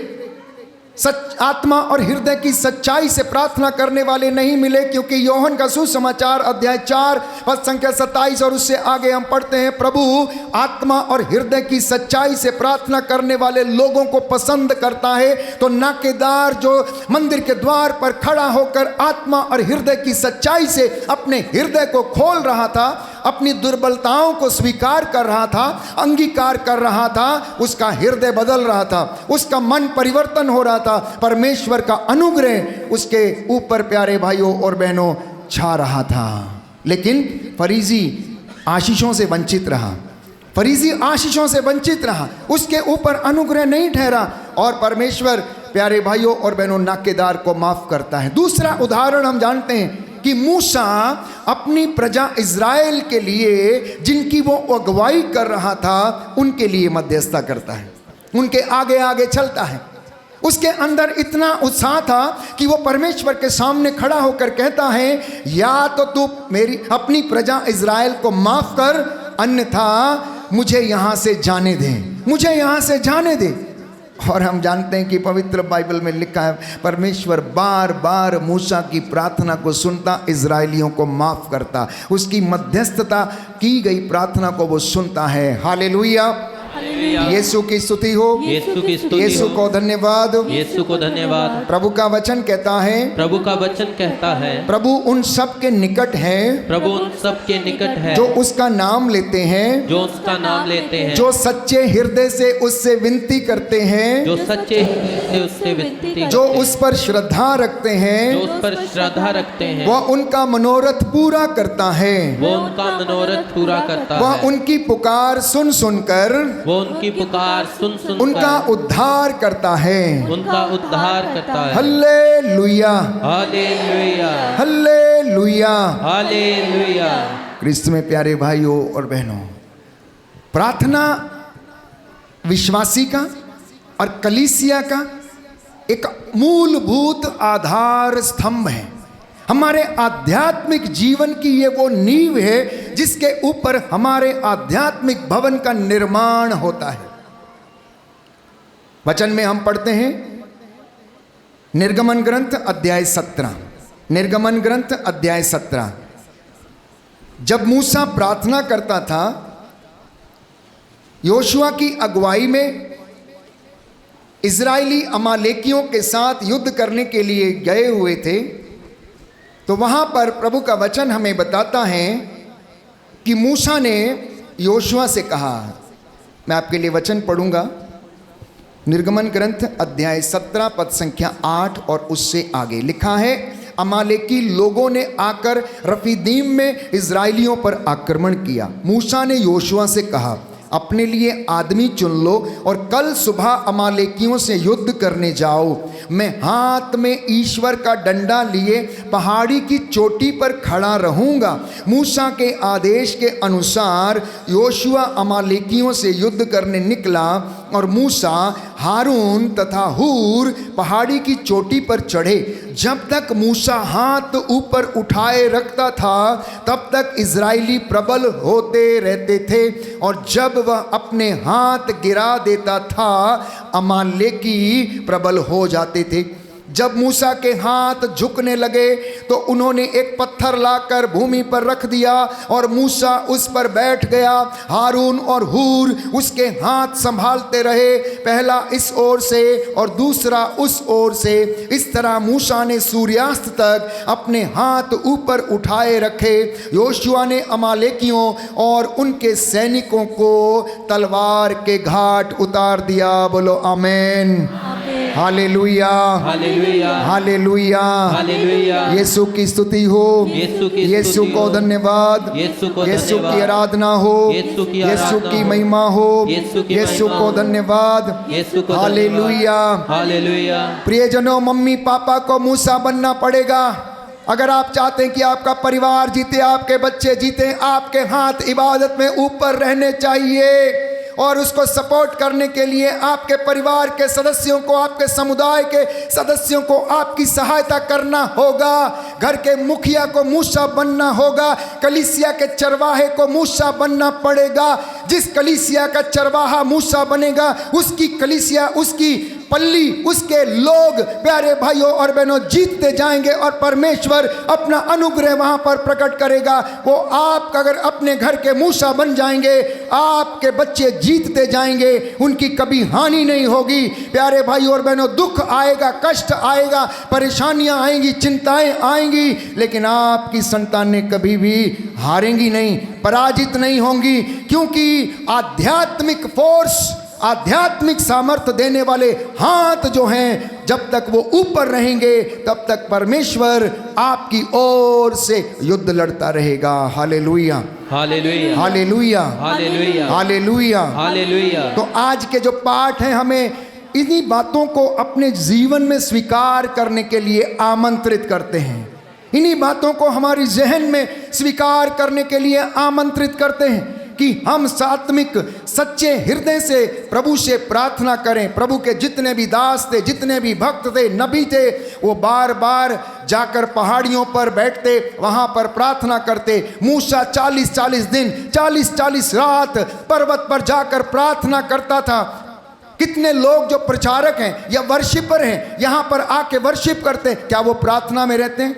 सच आत्मा और हृदय की सच्चाई से प्रार्थना करने वाले नहीं मिले। क्योंकि यूहन्ना का सुसमाचार अध्याय 4 पद संख्या 27 और उससे आगे हम पढ़ते हैं, प्रभु आत्मा और हृदय की सच्चाई से प्रार्थना करने वाले लोगों को पसंद करता है। तो नाकेदार जो मंदिर के द्वार पर खड़ा होकर आत्मा और हृदय की सच्चाई से अपने हृदय को खोल रहा था, अपनी दुर्बलताओं को स्वीकार कर रहा था, अंगीकार कर रहा था, उसका हृदय बदल रहा था, उसका मन परिवर्तन हो रहा था, परमेश्वर का अनुग्रह उसके ऊपर, प्यारे भाइयों और बहनों, छा रहा था। लेकिन फरीसी आशीषों से वंचित रहा, फरीसी आशीषों से वंचित रहा, उसके ऊपर अनुग्रह नहीं ठहरा और परमेश्वर, प्यारे भाइयों और बहनों, नाकेदार को माफ करता है। दूसरा उदाहरण हम जानते हैं कि मूसा अपनी प्रजा इज़राइल के लिए, जिनकी वो अगुवाई कर रहा था, उनके लिए मध्यस्थता करता है, उनके आगे आगे चलता है। उसके अंदर इतना उत्साह था कि वो परमेश्वर के सामने खड़ा होकर कहता है, या तो तू मेरी अपनी प्रजा इज़राइल को माफ कर, अन्यथा मुझे यहाँ से जाने दें, मुझे यहाँ से जाने दें। और हम जानते हैं कि पवित्र बाइबल में लिखा है परमेश्वर बार बार मूसा की प्रार्थना को सुनता, इजराइलियों को माफ़ करता, उसकी मध्यस्थता की गई प्रार्थना को वो सुनता है। हालेलुया, यीशु की स्तुति हो, यीशु की स्तुति यीशु हो। को धन्यवाद, यीशु को धन्यवाद। प्रभु का वचन कहता है, प्रभु का वचन कहता है, प्रभु उन सब के निकट है प्रभु उन सब के निकट है जो उसका नाम लेते हैं, जो उसका नाम लेते हैं, जो सच्चे हृदय से उससे विनती करते हैं, जो सच्चे हृदय से उससे विनती जो करते हैं, उस पर श्रद्धा रखते जो हैं, उस पर श्रद्धा रखते हैं, वह उनका मनोरथ पूरा करता है। वो उनका मनोरथ पूरा करता वह है। उनकी पुकार सुन सुनकर वो उनकी पुकार सुन सुन उनका उद्धार करता है। उनका उद्धार करता है। Hallelujah, hallelujah, hallelujah. हालेलुया। क्रिस्त में प्यारे भाइयों और बहनों, प्रार्थना विश्वासी का और कलीसिया का एक मूलभूत आधार स्तंभ है। हमारे आध्यात्मिक जीवन की ये वो नींव है जिसके ऊपर हमारे आध्यात्मिक भवन का निर्माण होता है। वचन में हम पढ़ते हैं निर्गमन ग्रंथ अध्याय 17, निर्गमन ग्रंथ अध्याय 17। जब मूसा प्रार्थना करता था, योशुआ की अगुवाई में इजराइली अमालेकियों के साथ युद्ध करने के लिए गए हुए थे, तो वहां पर प्रभु का वचन हमें बताता है कि मूसा ने योशुआ से कहा, मैं आपके लिए वचन पढ़ूंगा, निर्गमन ग्रंथ अध्याय 17 पद संख्या 8 और उससे आगे लिखा है, अमालेकी लोगों ने आकर रफीदीम में इजराइलियों पर आक्रमण किया। मूसा ने योशुआ से कहा, अपने लिए आदमी चुन लो और कल सुबह अमालेकियों से युद्ध करने जाओ। मैं हाथ में ईश्वर का डंडा लिए पहाड़ी की चोटी पर खड़ा रहूंगा। मूसा के आदेश के अनुसार योशुआ अमालेकियों से युद्ध करने निकला और मूसा, हारून तथा हूर पहाड़ी की चोटी पर चढ़े। जब तक मूसा हाथ ऊपर उठाए रखता था तब तक इजराइली प्रबल होते रहते थे, और जब वह अपने हाथ गिरा देता था अमालेकी प्रबल हो जाते थे। जब मूसा के हाथ झुकने लगे तो उन्होंने एक पत्थर लाकर भूमि पर रख दिया और मूसा उस पर बैठ गया। हारून और हूर उसके हाथ संभालते रहे, पहला इस ओर से और दूसरा उस ओर से। इस तरह मूसा ने सूर्यास्त तक अपने हाथ ऊपर उठाए रखे। योशुआ ने अमालेकियों और उनके सैनिकों को तलवार के घाट उतार दिया। बोलो आमीन, हालेलुया, हालेलुया, हालेलुया, हालेलुया। यीशु की स्तुति हो, यीशु को धन्यवाद, यीशु की आराधना हो, यीशु की महिमा हो, यीशु को धन्यवाद, हालेलुया, हालेलुया। प्रियजनों, मम्मी पापा को मूसा बनना पड़ेगा अगर आप चाहते हैं कि आपका परिवार जीते, आपके बच्चे जीते। आपके हाथ इबादत में ऊपर रहने चाहिए और उसको सपोर्ट करने के लिए आपके परिवार के सदस्यों को, आपके समुदाय के सदस्यों को आपकी सहायता करना होगा। घर के मुखिया को मूसा बनना होगा, कलीसिया के चरवाहे को मूसा बनना पड़ेगा। जिस कलीसिया का चरवाहा मूसा बनेगा, उसकी कलीसिया, उसकी पल्ली, उसके लोग, प्यारे भाइयों और बहनों, जीतते जाएंगे और परमेश्वर अपना अनुग्रह वहां पर प्रकट करेगा। वो आप अगर अपने घर के मूसा बन जाएंगे, आपके बच्चे जीतते जाएंगे, उनकी कभी हानि नहीं होगी। प्यारे भाइयों और बहनों, दुख आएगा, कष्ट आएगा, परेशानियां आएंगी, चिंताएं आएंगी, लेकिन आपकी संतानें कभी भी हारेंगी नहीं, पराजित नहीं होंगी, क्योंकि आध्यात्मिक फोर्स, आध्यात्मिक सामर्थ्य देने वाले हाथ जो हैं, जब तक वो ऊपर रहेंगे तब तक परमेश्वर आपकी ओर से युद्ध लड़ता रहेगा। Hallelujah, hallelujah, hallelujah, hallelujah, hallelujah, hallelujah. तो आज के जो पाठ हैं, हमें इन्हीं बातों को अपने जीवन में स्वीकार करने के लिए आमंत्रित करते हैं। इन्हीं बातों को हमारी जहन में स्वीकार करने के लिए आमंत्रित करते हैं। कि हम सात्विक सच्चे हृदय से प्रभु से प्रार्थना करें। प्रभु के जितने भी दास थे, जितने भी भक्त थे, नबी थे, वो बार बार जाकर पहाड़ियों पर बैठते, वहाँ पर प्रार्थना करते। मूसा 40-40 दिन 40-40 रात पर्वत पर जाकर प्रार्थना करता था। कितने लोग जो प्रचारक हैं या वर्शिपर हैं, यहाँ पर आके वर्शिप करते हैं, क्या वो प्रार्थना में रहते हैं?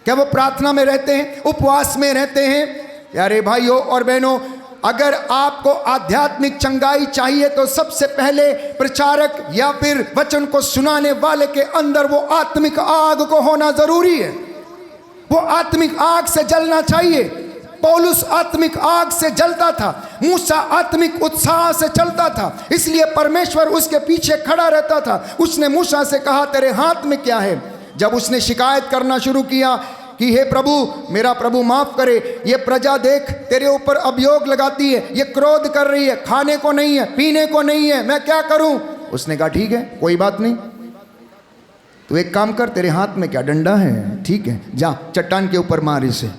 क्या वो प्रार्थना में रहते हैं, उपवास में रहते हैं? प्यारे भाइयों और बहनों, अगर आपको आध्यात्मिक चंगाई चाहिए तो सबसे पहले प्रचारक या फिर वचन को सुनाने वाले के अंदर वो आत्मिक आग को होना जरूरी है। वो आत्मिक आग से जलना चाहिए। पौलुस आत्मिक आग से जलता था, मूसा आत्मिक उत्साह से चलता था, इसलिए परमेश्वर उसके पीछे खड़ा रहता था। उसने मूसा से कहा, तेरे हाथ में क्या है? जब उसने शिकायत करना शुरू किया कि हे प्रभु, मेरा प्रभु माफ करे, ये प्रजा देख तेरे ऊपर अभियोग लगाती है, ये क्रोध कर रही है, खाने को नहीं है, पीने को नहीं है, मैं क्या करूं? उसने कहा ठीक है, कोई बात नहीं, तू एक काम कर, तेरे हाथ में क्या डंडा है? ठीक है, जा चट्टान के ऊपर मार इसे।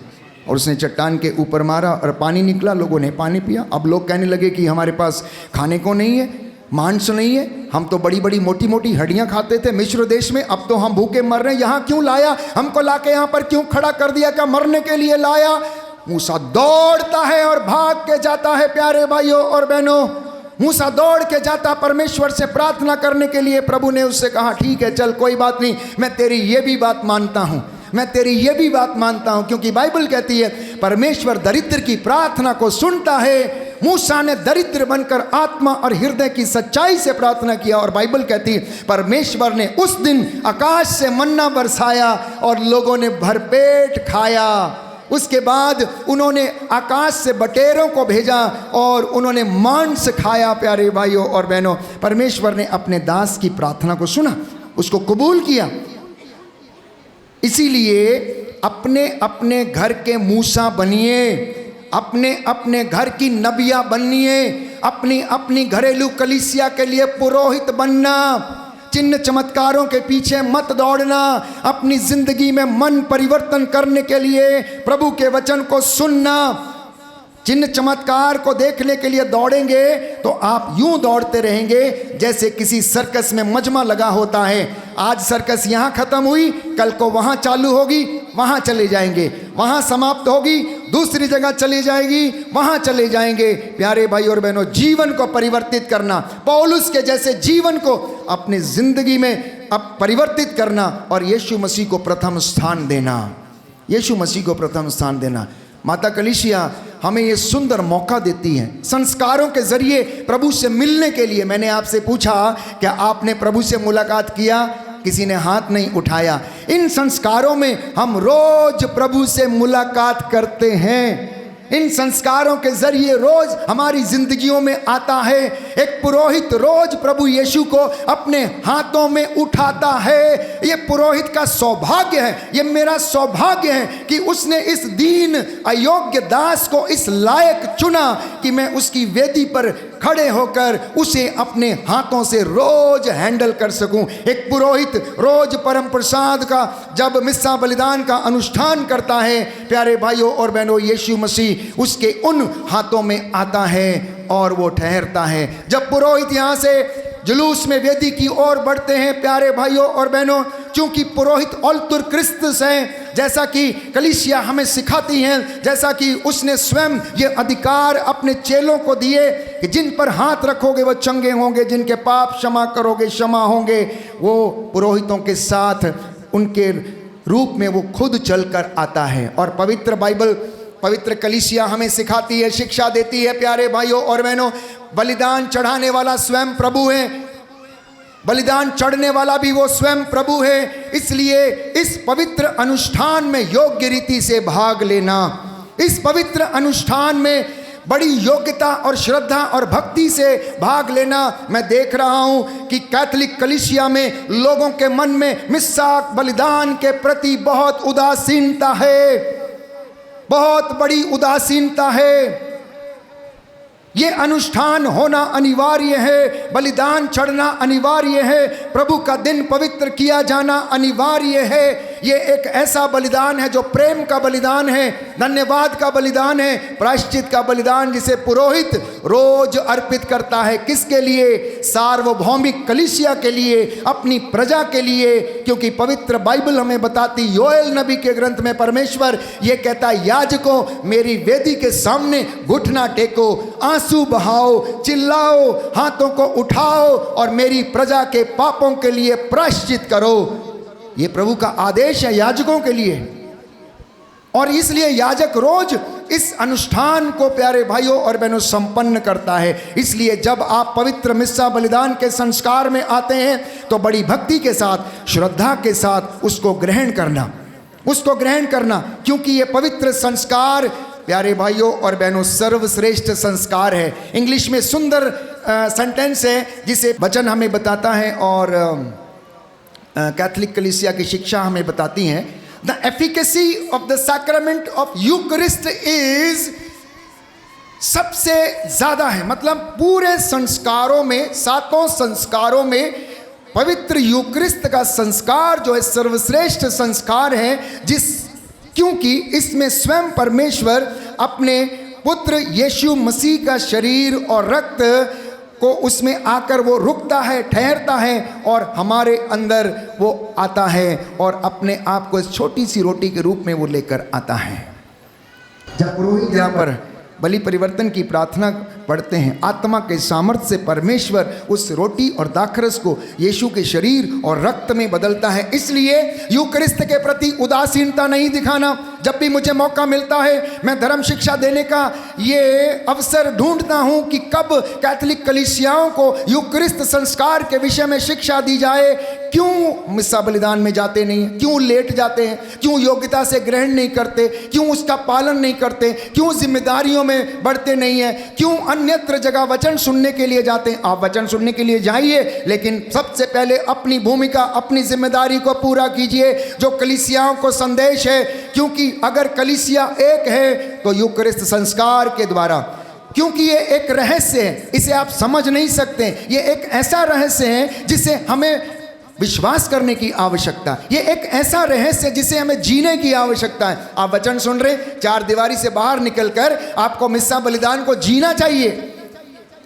और उसने चट्टान के ऊपर मारा और पानी निकला, लोगों ने पानी पिया। अब लोग कहने लगे कि हमारे पास खाने को नहीं है, मांस नहीं है, हम तो बड़ी बड़ी मोटी मोटी हड्डियां खाते थे मिस्र देश में, अब तो हम भूखे मर रहे हैं, यहाँ क्यों लाया? हमको लाके यहाँ पर क्यों खड़ा कर दिया? क्या मरने के लिए लाया? मूसा दौड़ता है और भाग के जाता है। प्यारे भाइयों और बहनों, मूसा दौड़ के जाता परमेश्वर से प्रार्थना करने के लिए। प्रभु ने उससे कहा ठीक है, चल कोई बात नहीं, मैं तेरी ये भी बात मानता हूँ, मैं तेरी ये भी बात मानता हूँ, क्योंकि बाइबल कहती है परमेश्वर दरिद्र की प्रार्थना को सुनता है। मूसा ने दरिद्र बनकर आत्मा और हृदय की सच्चाई से प्रार्थना किया और बाइबल कहती है परमेश्वर ने उस दिन आकाश से मन्ना बरसाया और लोगों ने भरपेट खाया। उसके बाद उन्होंने आकाश से बटेरों को भेजा और उन्होंने मांस खाया। प्यारे भाइयों और बहनों, परमेश्वर ने अपने दास की प्रार्थना को सुना, उसको कबूल किया। इसीलिए अपने अपने घर के मूसा बनिए, अपने अपने घर की नबिया बनिए, अपनी अपनी घरेलू कलीसिया के लिए पुरोहित बनना। चिन्ह चमत्कारों के पीछे मत दौड़ना। अपनी जिंदगी में मन परिवर्तन करने के लिए प्रभु के वचन को सुनना। चिन्ह चमत्कार को देखने के लिए दौड़ेंगे तो आप यूं दौड़ते रहेंगे जैसे किसी सर्कस में मजमा लगा होता है। आज सर्कस यहाँ खत्म हुई, कल को वहाँ चालू होगी, वहाँ चले जाएंगे, वहाँ समाप्त होगी, दूसरी जगह चली जाएगी, वहाँ चले जाएंगे। प्यारे भाई और बहनों, जीवन को परिवर्तित करना, पौलुस के जैसे जीवन को अपनी जिंदगी में अब परिवर्तित करना और यीशु मसीह को प्रथम स्थान देना, यीशु मसीह को प्रथम स्थान देना। माता कलीसिया हमें ये सुंदर मौका देती है संस्कारों के जरिए प्रभु से मिलने के लिए। मैंने आपसे पूछा क्या आपने प्रभु से मुलाकात किया? किसी ने हाथ नहीं उठाया। इन संस्कारों में हम रोज प्रभु से मुलाकात करते हैं। इन संस्कारों के जरिए रोज हमारी जिंदगियों में आता है। एक पुरोहित रोज प्रभु यीशु को अपने हाथों में उठाता है। ये पुरोहित का सौभाग्य है, ये मेरा सौभाग्य है कि उसने इस दीन अयोग्य दास को इस लायक चुना कि मैं उसकी वेदी पर खड़े होकर उसे अपने हाथों से रोज हैंडल कर सकूं। एक पुरोहित रोज परम प्रसाद का जब मिस्सा बलिदान का अनुष्ठान करता है, प्यारे भाइयों और बहनों, यीशु मसीह उसके उन हाथों में आता है और वो ठहरता है। जब पुरोहित यहाँ से जुलूस में वेदी की ओर बढ़ते हैं, प्यारे भाइयों और बहनों, क्योंकि पुरोहित ऑल्तुर क्रिस्तुस हैं, जैसा कि कलीसिया हमें सिखाती हैं, जैसा कि उसने स्वयं ये अधिकार अपने चेलों को दिए कि जिन पर हाथ रखोगे वो चंगे होंगे, जिनके पाप क्षमा करोगे क्षमा होंगे। वो पुरोहितों के साथ उनके रूप में वो खुद चलकर आता है। और पवित्र बाइबल, पवित्र कलीसिया हमें सिखाती है, शिक्षा देती है, प्यारे भाइयों और बहनों, बलिदान चढ़ाने वाला स्वयं प्रभु है, बलिदान चढ़ने वाला भी वो स्वयं प्रभु है। इसलिए इस पवित्र अनुष्ठान में योग्य रीति से भाग लेना, इस पवित्र अनुष्ठान में बड़ी योग्यता और श्रद्धा और भक्ति से भाग लेना। मैं देख रहा हूँ कि कैथोलिक कलीसिया में लोगों के मन में मिस्सा बलिदान के प्रति बहुत उदासीनता है, बहुत बड़ी उदासीनता है। ये अनुष्ठान होना अनिवार्य है, बलिदान चढ़ना अनिवार्य है, प्रभु का दिन पवित्र किया जाना अनिवार्य है। ये एक ऐसा बलिदान है जो प्रेम का बलिदान है, धन्यवाद का बलिदान है, प्रायश्चित का बलिदान, जिसे पुरोहित रोज अर्पित करता है। किसके लिए? सार्वभौमिक कलीसिया के लिए, अपनी प्रजा के लिए। क्योंकि पवित्र बाइबल हमें बताती, योएल नबी के ग्रंथ में परमेश्वर ये कहता है, याजकों मेरी वेदी के सामने घुटना टेको, आंसू बहाओ, चिल्लाओ, हाथों को उठाओ और मेरी प्रजा के पापों के लिए प्रायश्चित करो। ये प्रभु का आदेश है याजकों के लिए। और इसलिए याजक रोज इस अनुष्ठान को प्यारे भाइयों और बहनों संपन्न करता है। इसलिए जब आप पवित्र मिस्सा बलिदान के संस्कार में आते हैं तो बड़ी भक्ति के साथ, श्रद्धा के साथ उसको ग्रहण करना, क्योंकि ये पवित्र संस्कार प्यारे भाइयों और बहनों सर्वश्रेष्ठ संस्कार है। इंग्लिश में सुंदर सेंटेंस है जिसे वचन हमें बताता है और कैथोलिक कलीसिया की शिक्षा हमें बताती है। The efficacy of the sacrament of Eucharist is, सबसे ज्यादा है, मतलब पूरे संस्कारों में, 7 संस्कारों में पवित्र यूकरिस्त का संस्कार जो है सर्वश्रेष्ठ संस्कार है। क्योंकि इसमें स्वयं परमेश्वर अपने पुत्र यीशु मसीह का शरीर और रक्त को उसमें आकर वो रुकता है, ठहरता है और हमारे अंदर वो आता है और अपने आप को इस छोटी सी रोटी के रूप में वो लेकर आता है। जब पुरोहित यहाँ पर बलि परिवर्तन की प्रार्थना पढ़ते हैं, आत्मा के सामर्थ्य से परमेश्वर उस रोटी और दाखरस को यीशु के शरीर और रक्त में बदलता है। इसलिए यूकरिस्त के प्रति उदासीनता नहीं दिखाना। जब भी मुझे मौका मिलता है मैं धर्म शिक्षा देने का ये अवसर ढूंढता हूँ कि कब कैथोलिक कलीसियाओं को यूकरिस्त संस्कार के विषय में शिक्षा दी जाए। क्यों मिस्सा बलिदान में जाते नहीं, क्यों लेट जाते हैं, क्यों योग्यता से ग्रहण नहीं करते, क्यों उसका पालन नहीं करते, क्यों जिम्मेदारियों में बढ़ते नहीं है, क्यों अन्यत्र जगह वचन सुनने के लिए जाते हैं। आप वचन सुनने के लिए जाइए, लेकिन सबसे पहले अपनी भूमिका, अपनी जिम्मेदारी को पूरा कीजिए जो कलीसियाओं को संदेश है। क्योंकि अगर कलीसिया एक है तो यूकरिस्त संस्कार के द्वारा, क्योंकि ये एक रहस्य है, इसे आप समझ नहीं सकते। ये एक ऐसा रहस्य है जिसे हमें विश्वास करने की आवश्यकता है। ये एक ऐसा रहस्य जिसे हमें जीने की आवश्यकता है। आप वचन सुन रहे, 4 दीवारी से बाहर निकलकर आपको मिस्सा बलिदान को जीना चाहिए।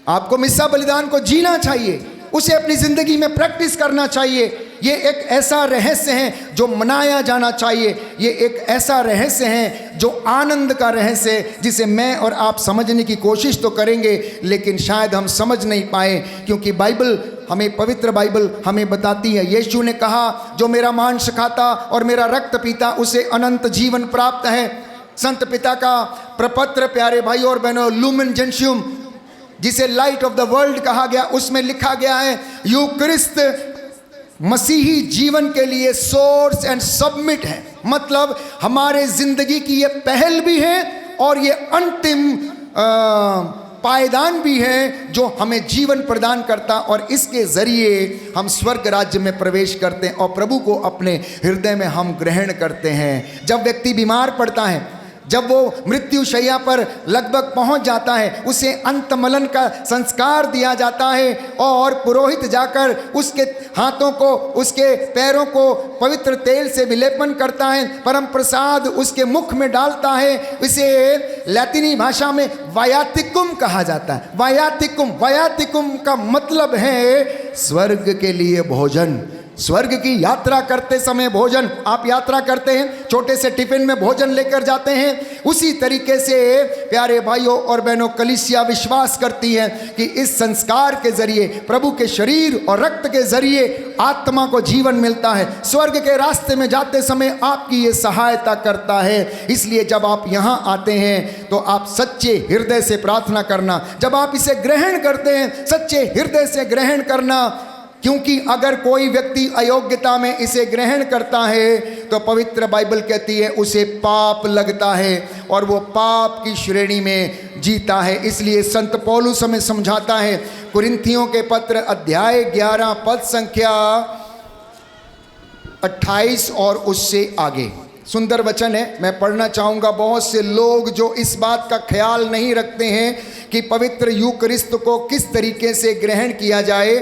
आपको मिस्सा बलिदान को जीना चाहिए, उसे अपनी जिंदगी में प्रैक्टिस करना चाहिए। ये एक ऐसा रहस्य है जो मनाया जाना चाहिए। ये एक ऐसा रहस्य है जो आनंद का रहस्य है, जिसे मैं और आप समझने की कोशिश तो करेंगे लेकिन शायद हम समझ नहीं पाए। क्योंकि बाइबल हमें, पवित्र बाइबल हमें बताती है, यीशु ने कहा जो मेरा मांस खाता और मेरा रक्त पीता उसे अनंत जीवन प्राप्त है। संत पिता का प्रपत्र प्यारे भाई और बहनों, लुमेन जेंशियम, जिसे लाइट ऑफ द वर्ल्ड कहा गया, उसमें लिखा गया है यूकरिस्त मसीही जीवन के लिए सोर्स एंड सबमिट है। मतलब हमारे जिंदगी की ये पहल भी है और ये अंतिम पायदान भी है जो हमें जीवन प्रदान करता, और इसके जरिए हम स्वर्ग राज्य में प्रवेश करते हैं और प्रभु को अपने हृदय में हम ग्रहण करते हैं। जब व्यक्ति बीमार पड़ता है, जब वो मृत्यु शैया पर लगभग पहुंच जाता है, उसे अंतमलन का संस्कार दिया जाता है और पुरोहित जाकर उसके हाथों को, उसके पैरों को पवित्र तेल से विलेपन करता है, परम प्रसाद उसके मुख में डालता है। इसे लैतिनी भाषा में वायातिकुम कहा जाता है। वायातिकुम, वायातिकुम का मतलब है स्वर्ग के लिए भोजन। स्वर्ग की यात्रा करते समय भोजन, आप यात्रा करते हैं, छोटे से टिफिन में भोजन लेकर जाते हैं। उसी तरीके से प्यारे भाइयों और बहनों, कलीसिया विश्वास करती है कि इस संस्कार के जरिए, प्रभु के शरीर और रक्त के जरिए आत्मा को जीवन मिलता है। स्वर्ग के रास्ते में जाते समय आपकी ये सहायता करता है। इसलिए जब आप यहाँ आते हैं तो आप सच्चे हृदय से प्रार्थना करना, जब आप इसे ग्रहण करते हैं सच्चे हृदय से ग्रहण करना। क्योंकि अगर कोई व्यक्ति अयोग्यता में इसे ग्रहण करता है तो पवित्र बाइबल कहती है उसे पाप लगता है और वो पाप की श्रेणी में जीता है। इसलिए संत पौलुस हमें समझाता है, कुरिन्थियों के पत्र अध्याय 11 पद संख्या 28 और उससे आगे सुंदर वचन है, मैं पढ़ना चाहूँगा। बहुत से लोग जो इस बात का ख्याल नहीं रखते हैं कि पवित्र यूकरिस्त को किस तरीके से ग्रहण किया जाए,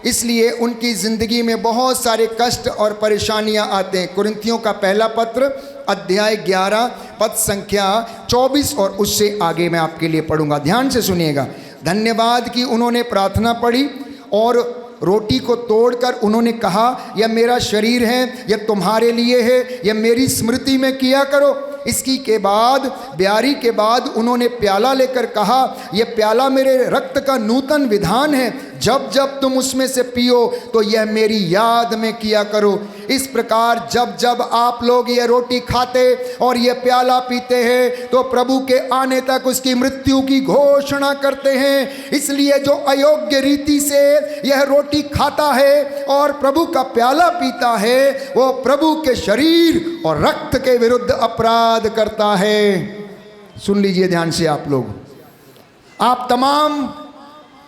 इसलिए उनकी ज़िंदगी में बहुत सारे कष्ट और परेशानियां आते हैं। कुरिन्थियों का पहला पत्र अध्याय 11 पद संख्या 24 और उससे आगे मैं आपके लिए पढ़ूंगा। ध्यान से सुनिएगा। धन्यवाद कि उन्होंने प्रार्थना पढ़ी और रोटी को तोड़कर उन्होंने कहा, यह मेरा शरीर है, यह तुम्हारे लिए है, यह मेरी स्मृति में किया करो। इसकी के बाद ब्यारी के बाद उन्होंने प्याला लेकर कहा, यह प्याला मेरे रक्त का नूतन विधान है, जब जब तुम उसमें से पियो तो यह मेरी याद में किया करो। इस प्रकार जब जब आप लोग यह रोटी खाते और यह प्याला पीते हैं तो प्रभु के आने तक उसकी मृत्यु की घोषणा करते हैं। इसलिए जो अयोग्य रीति से यह रोटी खाता है और प्रभु का प्याला पीता है वो प्रभु के शरीर और रक्त के विरुद्ध अपराध करता है। सुन लीजिए ध्यान से आप लोग। आप तमाम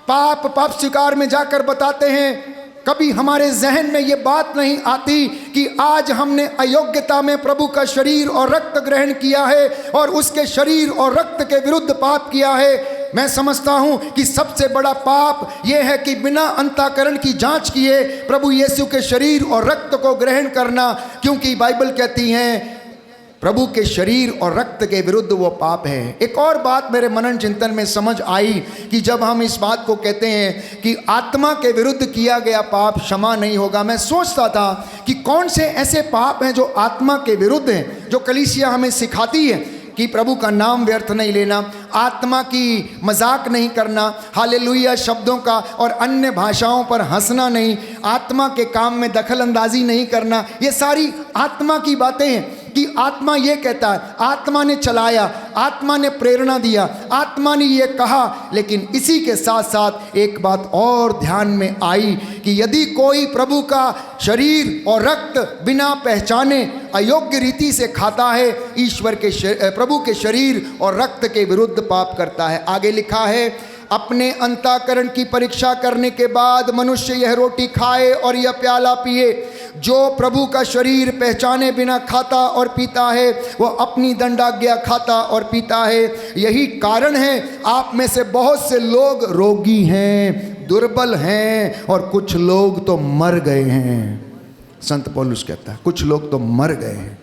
पाप स्वीकार में जाकर बताते हैं, कभी हमारे जहन में ये बात नहीं आती कि आज हमने अयोग्यता में प्रभु का शरीर और रक्त ग्रहण किया है और उसके शरीर और रक्त के विरुद्ध पाप किया है। मैं समझता हूं कि सबसे बड़ा पाप यह है कि बिना अंतःकरण की जांच किए प्रभु यीशु के शरीर और रक्त को ग्रहण करना, क्योंकि बाइबल कहती है प्रभु के शरीर और रक्त के विरुद्ध वो पाप है। एक और बात मेरे मनन चिंतन में समझ आई कि जब हम इस बात को कहते हैं कि आत्मा के विरुद्ध किया गया पाप क्षमा नहीं होगा, मैं सोचता था कि कौन से ऐसे पाप हैं जो आत्मा के विरुद्ध हैं, जो कलीसिया हमें सिखाती है कि प्रभु का नाम व्यर्थ नहीं लेना, आत्मा की मजाक नहीं करना, हालेलुया शब्दों का और अन्य भाषाओं पर हंसना नहीं, आत्मा के काम में दखल अंदाजी नहीं करना। ये सारी आत्मा की बातें हैं कि आत्मा ये कहता है, आत्मा ने चलाया, आत्मा ने प्रेरणा दिया, आत्मा ने ये कहा। लेकिन इसी के साथ साथ एक बात और ध्यान में आई कि यदि कोई प्रभु का शरीर और रक्त बिना पहचाने अयोग्य रीति से खाता है, ईश्वर के प्रभु के शरीर और रक्त के विरुद्ध पाप करता है। आगे लिखा है, अपने अंतःकरण की परीक्षा करने के बाद मनुष्य यह रोटी खाए और यह प्याला पिए। जो प्रभु का शरीर पहचाने बिना खाता और पीता है वो अपनी दंडाज्ञा खाता और पीता है। यही कारण है आप में से बहुत से लोग रोगी हैं, दुर्बल हैं और कुछ लोग तो मर गए हैं। संत पौलुस कहता है कुछ लोग तो मर गए हैं,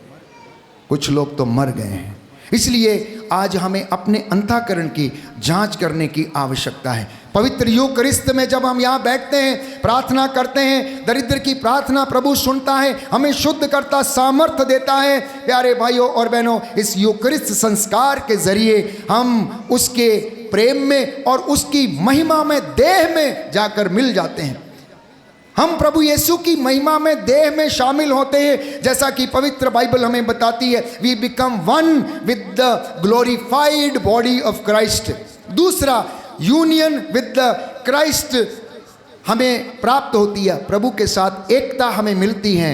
कुछ लोग तो मर गए हैं। इसलिए आज हमें अपने अंतःकरण की जांच करने की आवश्यकता है। पवित्र यूकरिस्त में जब हम यहाँ बैठते हैं, प्रार्थना करते हैं, दरिद्र की प्रार्थना प्रभु सुनता है, हमें शुद्ध करता, सामर्थ्य देता है। प्यारे भाइयों और बहनों, इस यूकरिस्त संस्कार के जरिए हम उसके प्रेम में और उसकी महिमा में, देह में जाकर मिल जाते हैं। हम प्रभु यीशु की महिमा में, देह में शामिल होते हैं, जैसा कि पवित्र बाइबल हमें बताती है, we become one with the glorified body of Christ. दूसरा, यूनियन विद द क्राइस्ट हमें प्राप्त होती है, प्रभु के साथ एकता हमें मिलती है।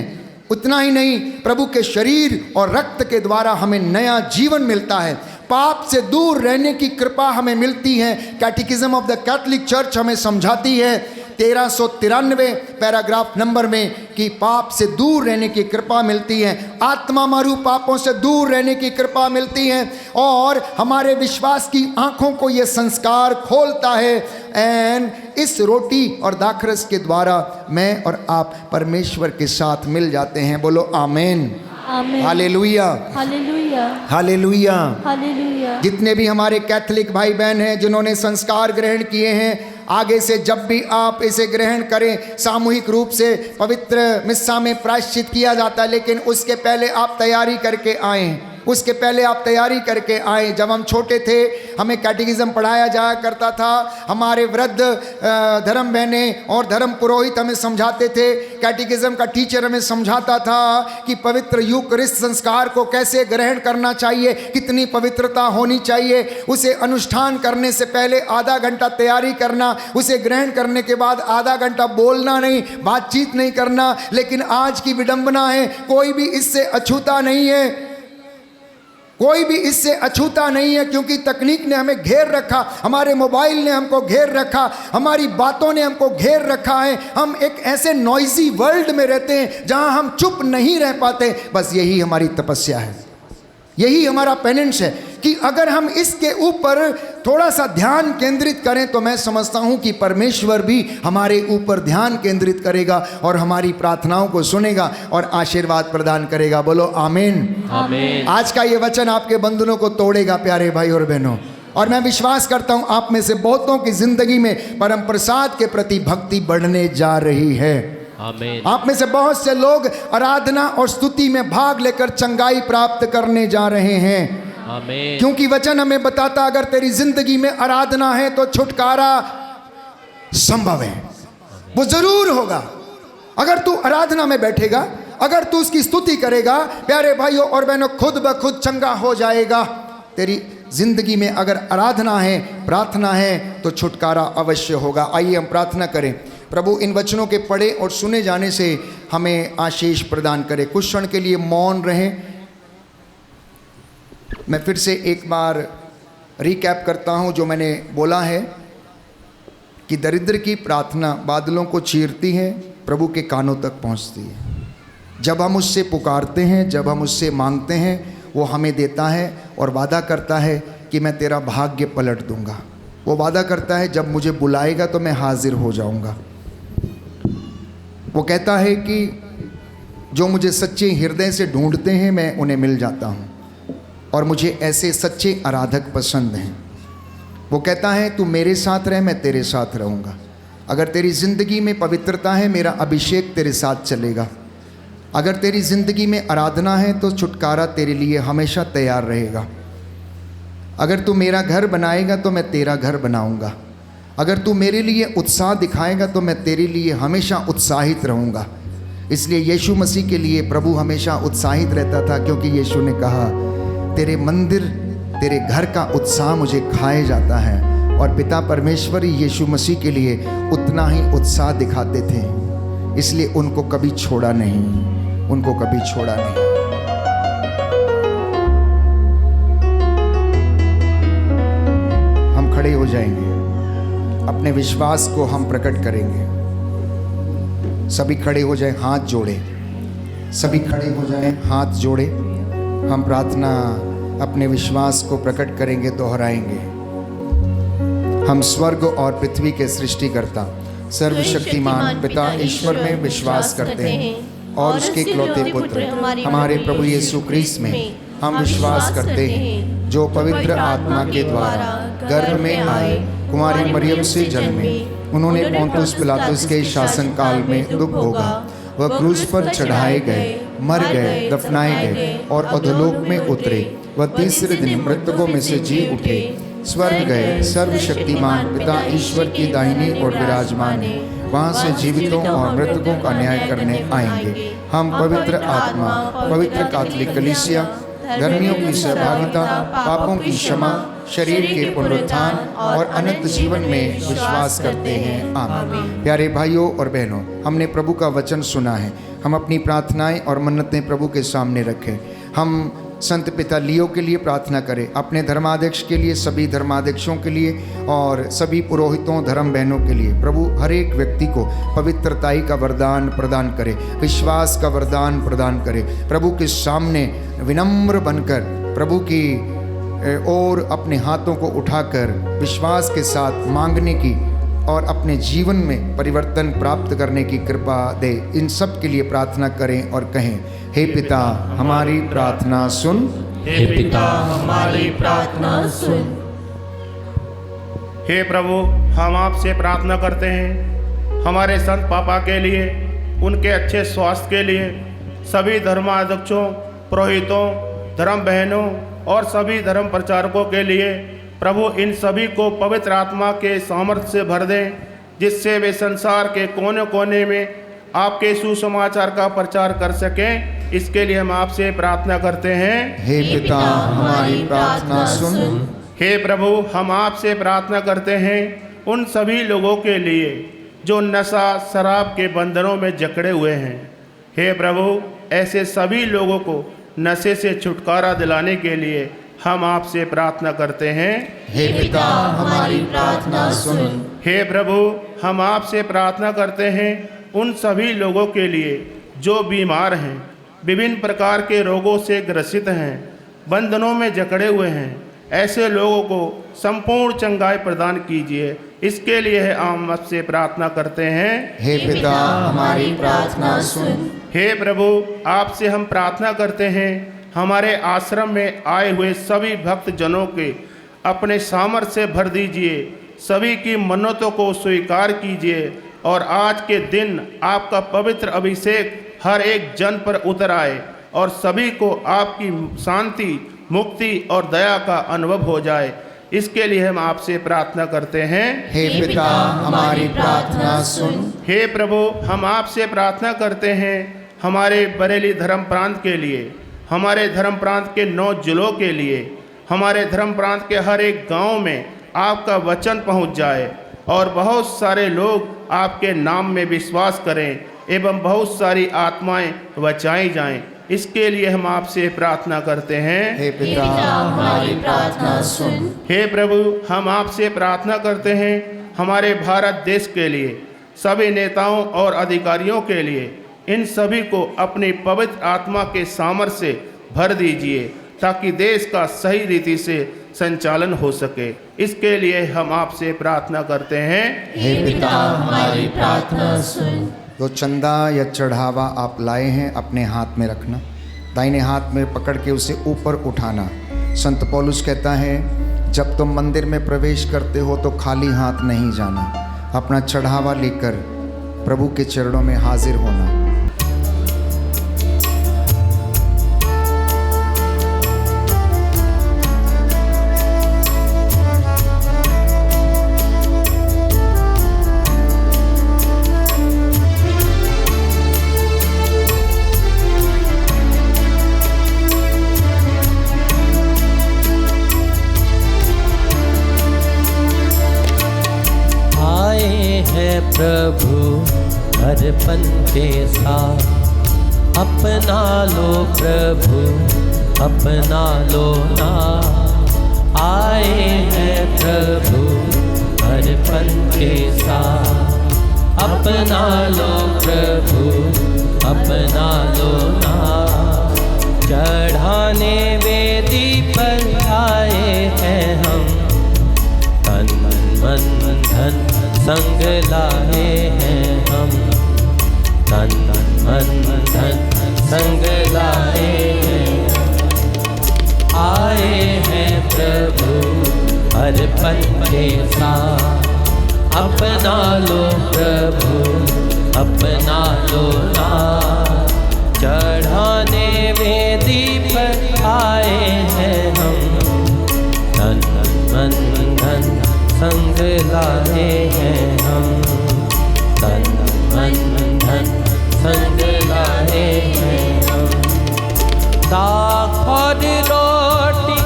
उतना ही नहीं, प्रभु के शरीर और रक्त के द्वारा हमें नया जीवन मिलता है, पाप से दूर रहने की कृपा हमें मिलती है। कैटेकिज्म ऑफ द कैथोलिक चर्च हमें समझाती है 1393 पैराग्राफ नंबर में कि पाप से दूर रहने की कृपा मिलती है, आत्मा मारू पापों से दूर रहने की कृपा मिलती है और हमारे विश्वास की आंखों को ये संस्कार खोलता है। एंड इस रोटी और दाखरस के द्वारा मैं और आप परमेश्वर के साथ मिल जाते हैं। बोलो आमेन, हालेलुया, हालेलुया, हालेलुया, हालेलुया। जितने भी हमारे कैथोलिक भाई बहन हैं जिन्होंने संस्कार ग्रहण किए हैं, आगे से जब भी आप इसे ग्रहण करें, सामूहिक रूप से पवित्र मिस्सा में प्रायश्चित किया जाता है, लेकिन उसके पहले आप तैयारी करके आएँ, उसके पहले आप तैयारी करके आए। जब हम छोटे थे हमें कैटेकिज्म पढ़ाया जाया करता था, हमारे वृद्ध धर्म बहनें और धर्म पुरोहित हमें समझाते थे, कैटेकिज्म का टीचर हमें समझाता था कि पवित्र यूकरिस्त संस्कार को कैसे ग्रहण करना चाहिए, कितनी पवित्रता होनी चाहिए, उसे अनुष्ठान करने से पहले आधा घंटा तैयारी करना, उसे ग्रहण करने के बाद आधा घंटा बोलना नहीं, बातचीत नहीं करना। लेकिन आज की विडंबना है, कोई भी इससे अछूता नहीं है, कोई भी इससे अछूता नहीं है, क्योंकि तकनीक ने हमें घेर रखा, हमारे मोबाइल ने हमको घेर रखा, हमारी बातों ने हमको घेर रखा है। हम एक ऐसे नॉइजी वर्ल्ड में रहते हैं जहां हम चुप नहीं रह पाते। बस यही हमारी तपस्या है, यही हमारा पेनेंस है कि अगर हम इसके ऊपर थोड़ा सा ध्यान केंद्रित करें तो मैं समझता हूं कि परमेश्वर भी हमारे ऊपर ध्यान केंद्रित करेगा और हमारी प्रार्थनाओं को सुनेगा और आशीर्वाद प्रदान करेगा। बोलो आमीन। आमीन। आज का ये वचन आपके बंधनों को तोड़ेगा प्यारे भाई और बहनों, और मैं विश्वास करता हूं आप में से बहुतों की जिंदगी में परम प्रसाद के प्रति भक्ति बढ़ने जा रही है। आमीन। आप में से बहुत से लोग आराधना और स्तुति में भाग लेकर चंगाई प्राप्त करने जा रहे हैं। आमीन। क्योंकि वचन हमें बताता अगर तेरी जिंदगी में आराधना है तो छुटकारा संभव है, वो जरूर होगा। अगर तू आराधना में बैठेगा, अगर तू उसकी स्तुति करेगा प्यारे भाइयों और बहनों, खुद ब खुद चंगा हो जाएगा। तेरी जिंदगी में अगर आराधना है, प्रार्थना है तो छुटकारा अवश्य होगा। आइए हम प्रार्थना करें। प्रभु इन वचनों के पढ़े और सुने जाने से हमें आशीष प्रदान करे। कुछ क्षण के लिए मौन रहें। मैं फिर से एक बार रिकैप करता हूं जो मैंने बोला है कि दरिद्र की प्रार्थना बादलों को चीरती है, प्रभु के कानों तक पहुंचती है। जब हम उससे पुकारते हैं, जब हम उससे मांगते हैं, वो हमें देता है और वादा करता है कि मैं तेरा भाग्य पलट दूंगा। वो वादा करता है जब मुझे बुलाएगा तो मैं हाजिर हो जाऊंगा। वो कहता है कि जो मुझे सच्चे हृदय से ढूंढते हैं मैं उन्हें मिल जाता हूँ, और मुझे ऐसे सच्चे आराधक पसंद हैं। वो कहता है तू मेरे साथ रह, मैं तेरे साथ रहूँगा। अगर तेरी ज़िंदगी में पवित्रता है, मेरा अभिषेक तेरे साथ चलेगा। अगर तेरी ज़िंदगी में आराधना है तो छुटकारा तेरे लिए हमेशा तैयार रहेगा। अगर तू मेरा घर बनाएगा तो मैं तेरा घर बनाऊंगा। अगर तू मेरे लिए उत्साह दिखाएगा तो मैं तेरे लिए हमेशा उत्साहित रहूँगा। इसलिए यीशु मसीह के लिए प्रभु हमेशा उत्साहित रहता था, क्योंकि यीशु ने कहा तेरे मंदिर, तेरे घर का उत्साह मुझे खाए जाता है। और पिता परमेश्वर यीशु मसीह के लिए उतना ही उत्साह दिखाते थे, इसलिए उनको कभी छोड़ा नहीं, उनको कभी छोड़ा नहीं। हम खड़े हो जाएंगे, अपने विश्वास को हम प्रकट करेंगे। सभी खड़े हो जाएं, हाथ जोड़े। सभी खड़े हो जाएं, हाथ जोड़े। हम प्रार्थना अपने विश्वास को प्रकट करेंगे, दोहराएंगे। हम स्वर्ग और पृथ्वी के सृष्टिकर्ता सर्वशक्तिमान पिता ईश्वर में विश्वास करते हैं और उसके इकलौते पुत्र हमारे प्रभु यीशु क्रिस्त में हम विश्वास करते हैं, जो पवित्र आत्मा के द्वारा गर्भ में आए, कुमारी मरियम से जन्मे, उन्होंने पोंतुस पिलातुस के शासन काल में दुख भोगा, वह क्रूस पर चढ़ाए गए, मर गए, दफनाए गए और अधोलोक में उतरे। वह तीसरे दिन मृतकों में से जी उठे, स्वर्ग गए, सर्वशक्तिमान पिता ईश्वर की दाहिनी ओर विराजमान है, वहाँ से जीवितों और मृतकों का न्याय करने आएंगे। हम पवित्र आत्मा, पवित्र कैथोलिक कलीसिया, धर्मियों की सहभागिता, पापों की क्षमा, शरीर के पुनरुत्थान और अनंत जीवन में विश्वास करते हैं। आमीन। प्यारे भाइयों और बहनों, हमने प्रभु का वचन सुना है। हम अपनी प्रार्थनाएं और मन्नतें प्रभु के सामने रखें। हम संत पिता लियो के लिए प्रार्थना करें, अपने धर्माध्यक्ष के लिए, सभी धर्माध्यक्षों के लिए और सभी पुरोहितों, धर्म बहनों के लिए। प्रभु हर एक व्यक्ति को पवित्रताई का वरदान प्रदान करे, विश्वास का वरदान प्रदान करे। प्रभु के सामने विनम्र बनकर प्रभु की और अपने हाथों को उठाकर विश्वास के साथ मांगने की और अपने जीवन में परिवर्तन प्राप्त करने की कृपा दे। इन सब के लिए प्रार्थना करें और कहें, हे पिता हमारी प्रार्थना सुन, हे पिता हमारी प्रार्थना सुन। हे प्रभु, हम आपसे प्रार्थना करते हैं हमारे संत पापा के लिए, उनके अच्छे स्वास्थ्य के लिए, सभी धर्माध्यक्षों, पुरोहितों, धर्म बहनों और सभी धर्म प्रचारकों के लिए। प्रभु इन सभी को पवित्र आत्मा के सामर्थ्य से भर दें, जिससे वे संसार के कोने कोने में आपके सुसमाचार का प्रचार कर सकें। इसके लिए हम आपसे प्रार्थना करते हैं, हे पिता हमारी प्रार्थना सुन। हे प्रभु, हम आपसे प्रार्थना करते हैं उन सभी लोगों के लिए जो नशा शराब के बंधनों में जकड़े हुए हैं। हे प्रभु, ऐसे सभी लोगों को नशे से छुटकारा दिलाने के लिए हम आपसे प्रार्थना करते हैं, हे पिता हमारी प्रार्थना सुन। हे प्रभु, हम आपसे प्रार्थना करते हैं उन सभी लोगों के लिए जो बीमार हैं, विभिन्न प्रकार के रोगों से ग्रसित हैं, बंधनों में जकड़े हुए हैं। ऐसे लोगों को संपूर्ण चंगाई प्रदान कीजिए। इसके लिए हम आपसे प्रार्थना करते हैं। हे पिता हमारी प्रार्थना सुन। हे प्रभु, आपसे हम प्रार्थना करते हैं, हमारे आश्रम में आए हुए सभी भक्त जनों के अपने सामर्थ्य से भर दीजिए, सभी की मन्नतों को स्वीकार कीजिए और आज के दिन आपका पवित्र अभिषेक हर एक जन पर उतर आए और सभी को आपकी शांति, मुक्ति और दया का अनुभव हो जाए। इसके लिए हम आपसे प्रार्थना करते हैं। हे पिता हमारी प्रार्थना सुन। हे प्रभु, हम आपसे प्रार्थना करते हैं हमारे बरेली धर्म प्रांत के लिए, हमारे धर्म प्रांत के 9 जिलों के लिए, हमारे धर्म प्रांत के हर एक गांव में आपका वचन पहुंच जाए और बहुत सारे लोग आपके नाम में विश्वास करें एवं बहुत सारी आत्माएं बचाई जाएं। इसके लिए हम आपसे प्रार्थना करते हैं। हे पिता हमारी प्रार्थना सुन। हे प्रभु, हम आपसे प्रार्थना करते हैं हमारे भारत देश के लिए, सभी नेताओं और अधिकारियों के लिए, इन सभी को अपनी पवित्र आत्मा के सामर्थ्य से भर दीजिए ताकि देश का सही रीति से संचालन हो सके। इसके लिए हम आपसे प्रार्थना करते हैं। हे पिता हमारी प्रार्थना सुन। जो चंदा या चढ़ावा आप लाए हैं अपने हाथ में रखना, दाहिने हाथ में पकड़ के उसे ऊपर उठाना। संत पौलुस कहता है, जब तुम मंदिर में प्रवेश करते हो तो खाली हाथ नहीं जाना, अपना चढ़ावा लेकर प्रभु के चरणों में हाजिर होना। प्रभु अर्पण के साथ अपना लो प्रभु, अपना लो ना। आए हैं प्रभु अर्पण के साथ अपना लो प्रभु, अपना लो ना। चढ़ाने वेदी पर आए हैं हम, तन मन धन संग लाए हैं हम, तन मन धन संग लाए हैं। आए हैं प्रभु अर्पण के साथ अपना लो प्रभु, अपना लो ना। चढ़ाने वेदी पर आए हैं हम, तन मन धन संग लाए हैं हम, तन मन धन संग लाए हैं हम। दाख और रोटी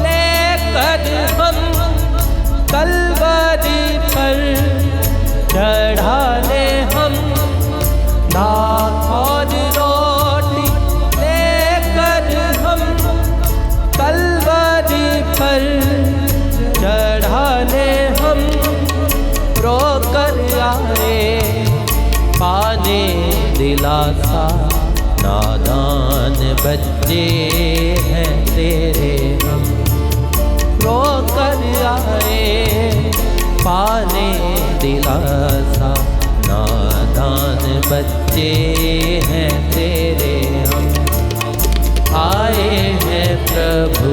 लेकर हम कलवरी पर चढ़ाने हम। दाख और रोटी लेकर हम कलवरी पर चढ़ाने हम। रोकर आए पाने दिलासा, नादान बच्चे हैं तेरे हम। रोकर आए पाने दिलासा, नादान बच्चे हैं तेरे हम। आए हैं प्रभु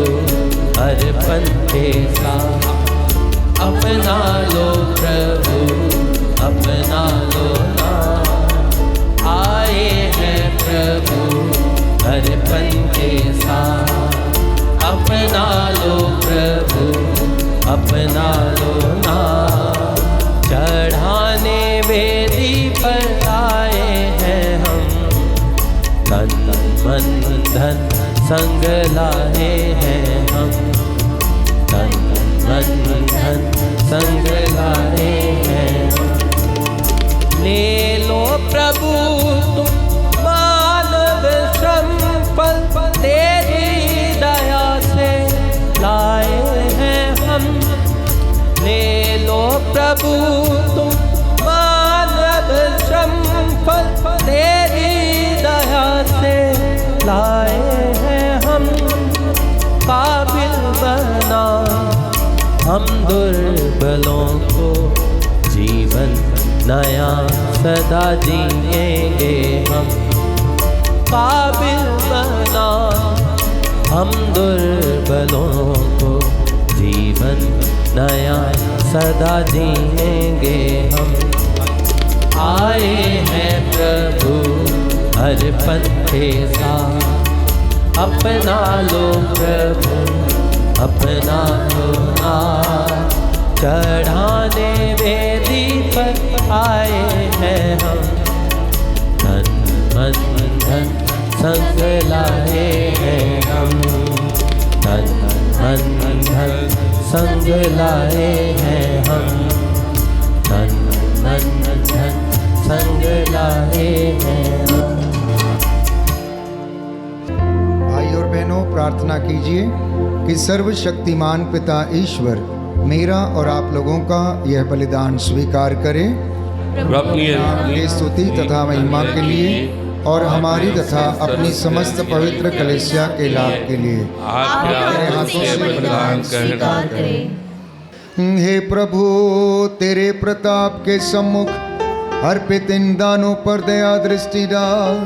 अर्पण के साथ अपना लो प्रभु, अपना लो ना। आए हैं प्रभु अर्पण के साथ अपना लो प्रभु, अपना लो ना। चढ़ाने वेदी पर आए हैं हम, तन मन धन संग लाए हैं हम, तन मन धन संग लाए हैं। ले लो प्रभु तुम मानव श्रम फल, तेरी दया से लाए हैं हम। ले लो प्रभु तुम मानव श्रम फल, तेरी दया से लाए हैं हम। काबिल बना हम दुर्बलों को जीवन नया सदा जिएंगे हम। काबिल बना हम दुर्बलों को जीवन नया सदा जिएंगे हम। आए हैं प्रभु अर्पण के साथ, अपना लो प्रभु अपना लो हाथ। चढ़ाने वेदी पर आए हैं हम, तन मन धन संग लाए हैं हम। तन मन धन संग लाए हैं हम। तन मन धन संग लाए हैं हम। भाई और बहनों, प्रार्थना कीजिए कि सर्वशक्तिमान पिता ईश्वर मेरा और आप लोगों का यह बलिदान स्वीकार करें, अपनी स्तुति तथा महिमा के लिए और हमारी तथा अपनी समस्त पवित्र कलीसिया के लाभ के लिए तेरे हाथों से बलिदान स्वीकार करें। हे प्रभु, तेरे प्रताप के सम्मुख अर्पित इन दानों पर दया दृष्टि डाल।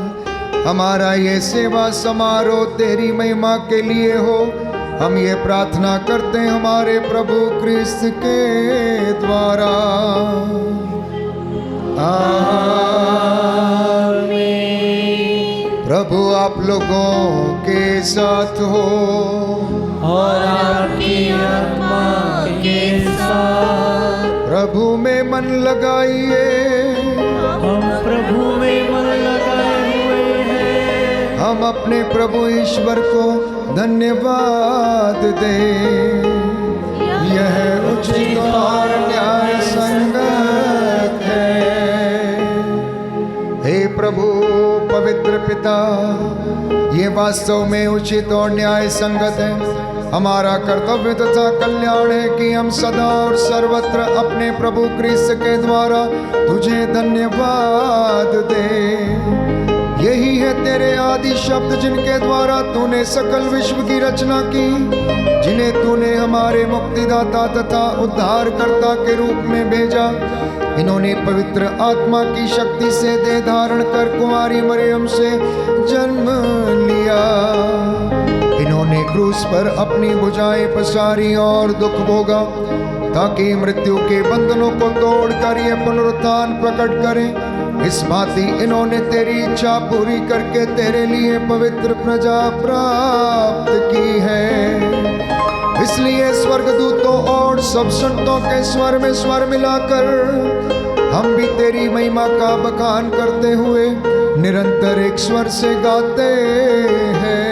हमारा ये सेवा समारोह तेरी महिमा के लिए हो, हम ये प्रार्थना करते हैं हमारे प्रभु क्रिस्त के द्वारा। आमीन। प्रभु आप लोगों के साथ हो और आपकी आत्मा के साथ। प्रभु में मन लगाइए, हम प्रभु में मन लगाए हुए हैं। हम अपने प्रभु ईश्वर को धन्यवाद दें, यह उचित और न्याय संगत है। हे प्रभु पवित्र पिता, ये वास्तव में उचित और न्याय संगत है। हमारा कर्तव्य तथा कल्याण है कि हम सदा और सर्वत्र अपने प्रभु क्रिस्त के द्वारा तुझे धन्यवाद दें। यही है तेरे आदि शब्द जिनके द्वारा तूने सकल विश्व की रचना की, जिन्हें तूने हमारे मुक्तिदाता तथा उद्धारकर्ता के रूप में भेजा। इन्होंने पवित्र आत्मा की शक्ति से देह धारण कर कुमारी मरियम से जन्म लिया। इन्होंने क्रूस पर अपनी भुजाएं पसारी और दुख भोगा, ताकि मृत्यु के बंधनों को तोड़कर ये पुनरुत्थान प्रकट करें। इस भांति इन्होंने तेरी इच्छा पूरी करके तेरे लिए पवित्र प्रजा प्राप्त की है। इसलिए स्वर्गदूतों और सब संतों के स्वर में स्वर मिलाकर हम भी तेरी महिमा का बखान करते हुए निरंतर एक स्वर से गाते हैं।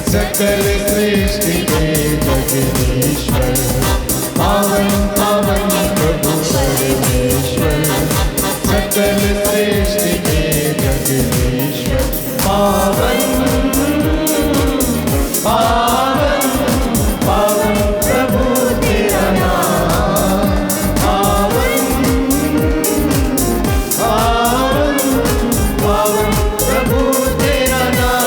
सकल सृष्टि के जगदीश्वर, पावन पावन प्रभु परमेश्वर। सकल सृष्टि के जगदीश्वर, पावन पावन पावन प्रभु तेरा नाम। पावन पावन पावन प्रभु तेरा नाम।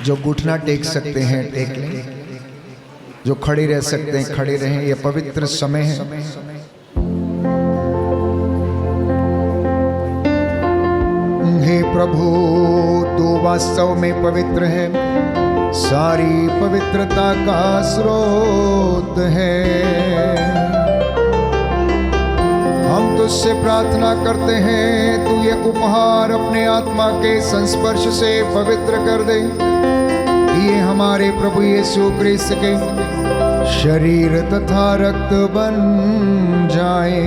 जो घुटना टेक सकते हैं टेक लें, जो खड़े रह सकते हैं खड़े रहें। यह पवित्र समय है। हे प्रभु, तू वास्तव में पवित्र है, सारी पवित्रता का स्रोत है। हम तुझसे प्रार्थना करते हैं, तू ये उपहार अपने आत्मा के संस्पर्श से पवित्र कर दे। ये हमारे प्रभु यीशु क्रिस्त के शरीर तथा रक्त बन जाए।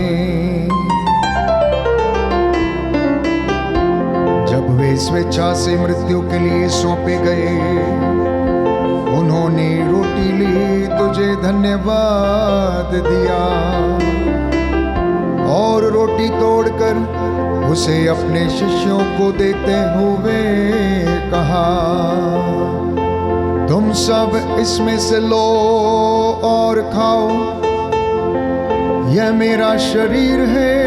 जब वे स्वेच्छा से मृत्यु के लिए सौंपे गए, उन्होंने रोटी ली, तुझे धन्यवाद दिया और रोटी तोड़कर उसे अपने शिष्यों को देते हुए कहा, तुम सब इसमें से लो और खाओ, यह मेरा शरीर है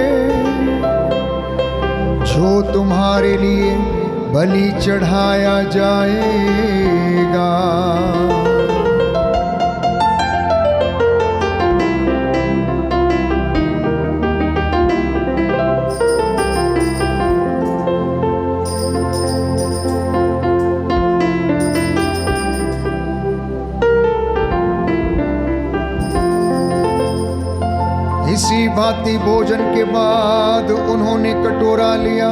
जो तुम्हारे लिए बलि चढ़ाया जाएगा। इसी भांति भोजन के बाद उन्होंने कटोरा लिया,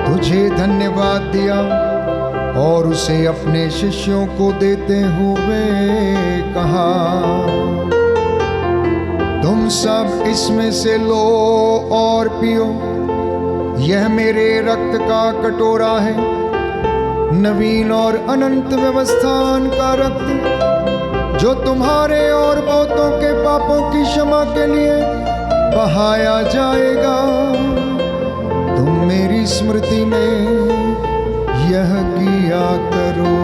तुझे धन्यवाद दिया और उसे अपने शिष्यों को देते हुए कहा, तुम सब इसमें से लो और पियो, यह मेरे रक्त का कटोरा है, नवीन और अनंत व्यवस्थान का रक्त, जो तुम्हारे और बहुतों के पापों की क्षमा के लिए बहाया जाएगा। तुम मेरी स्मृति में यह किया करो।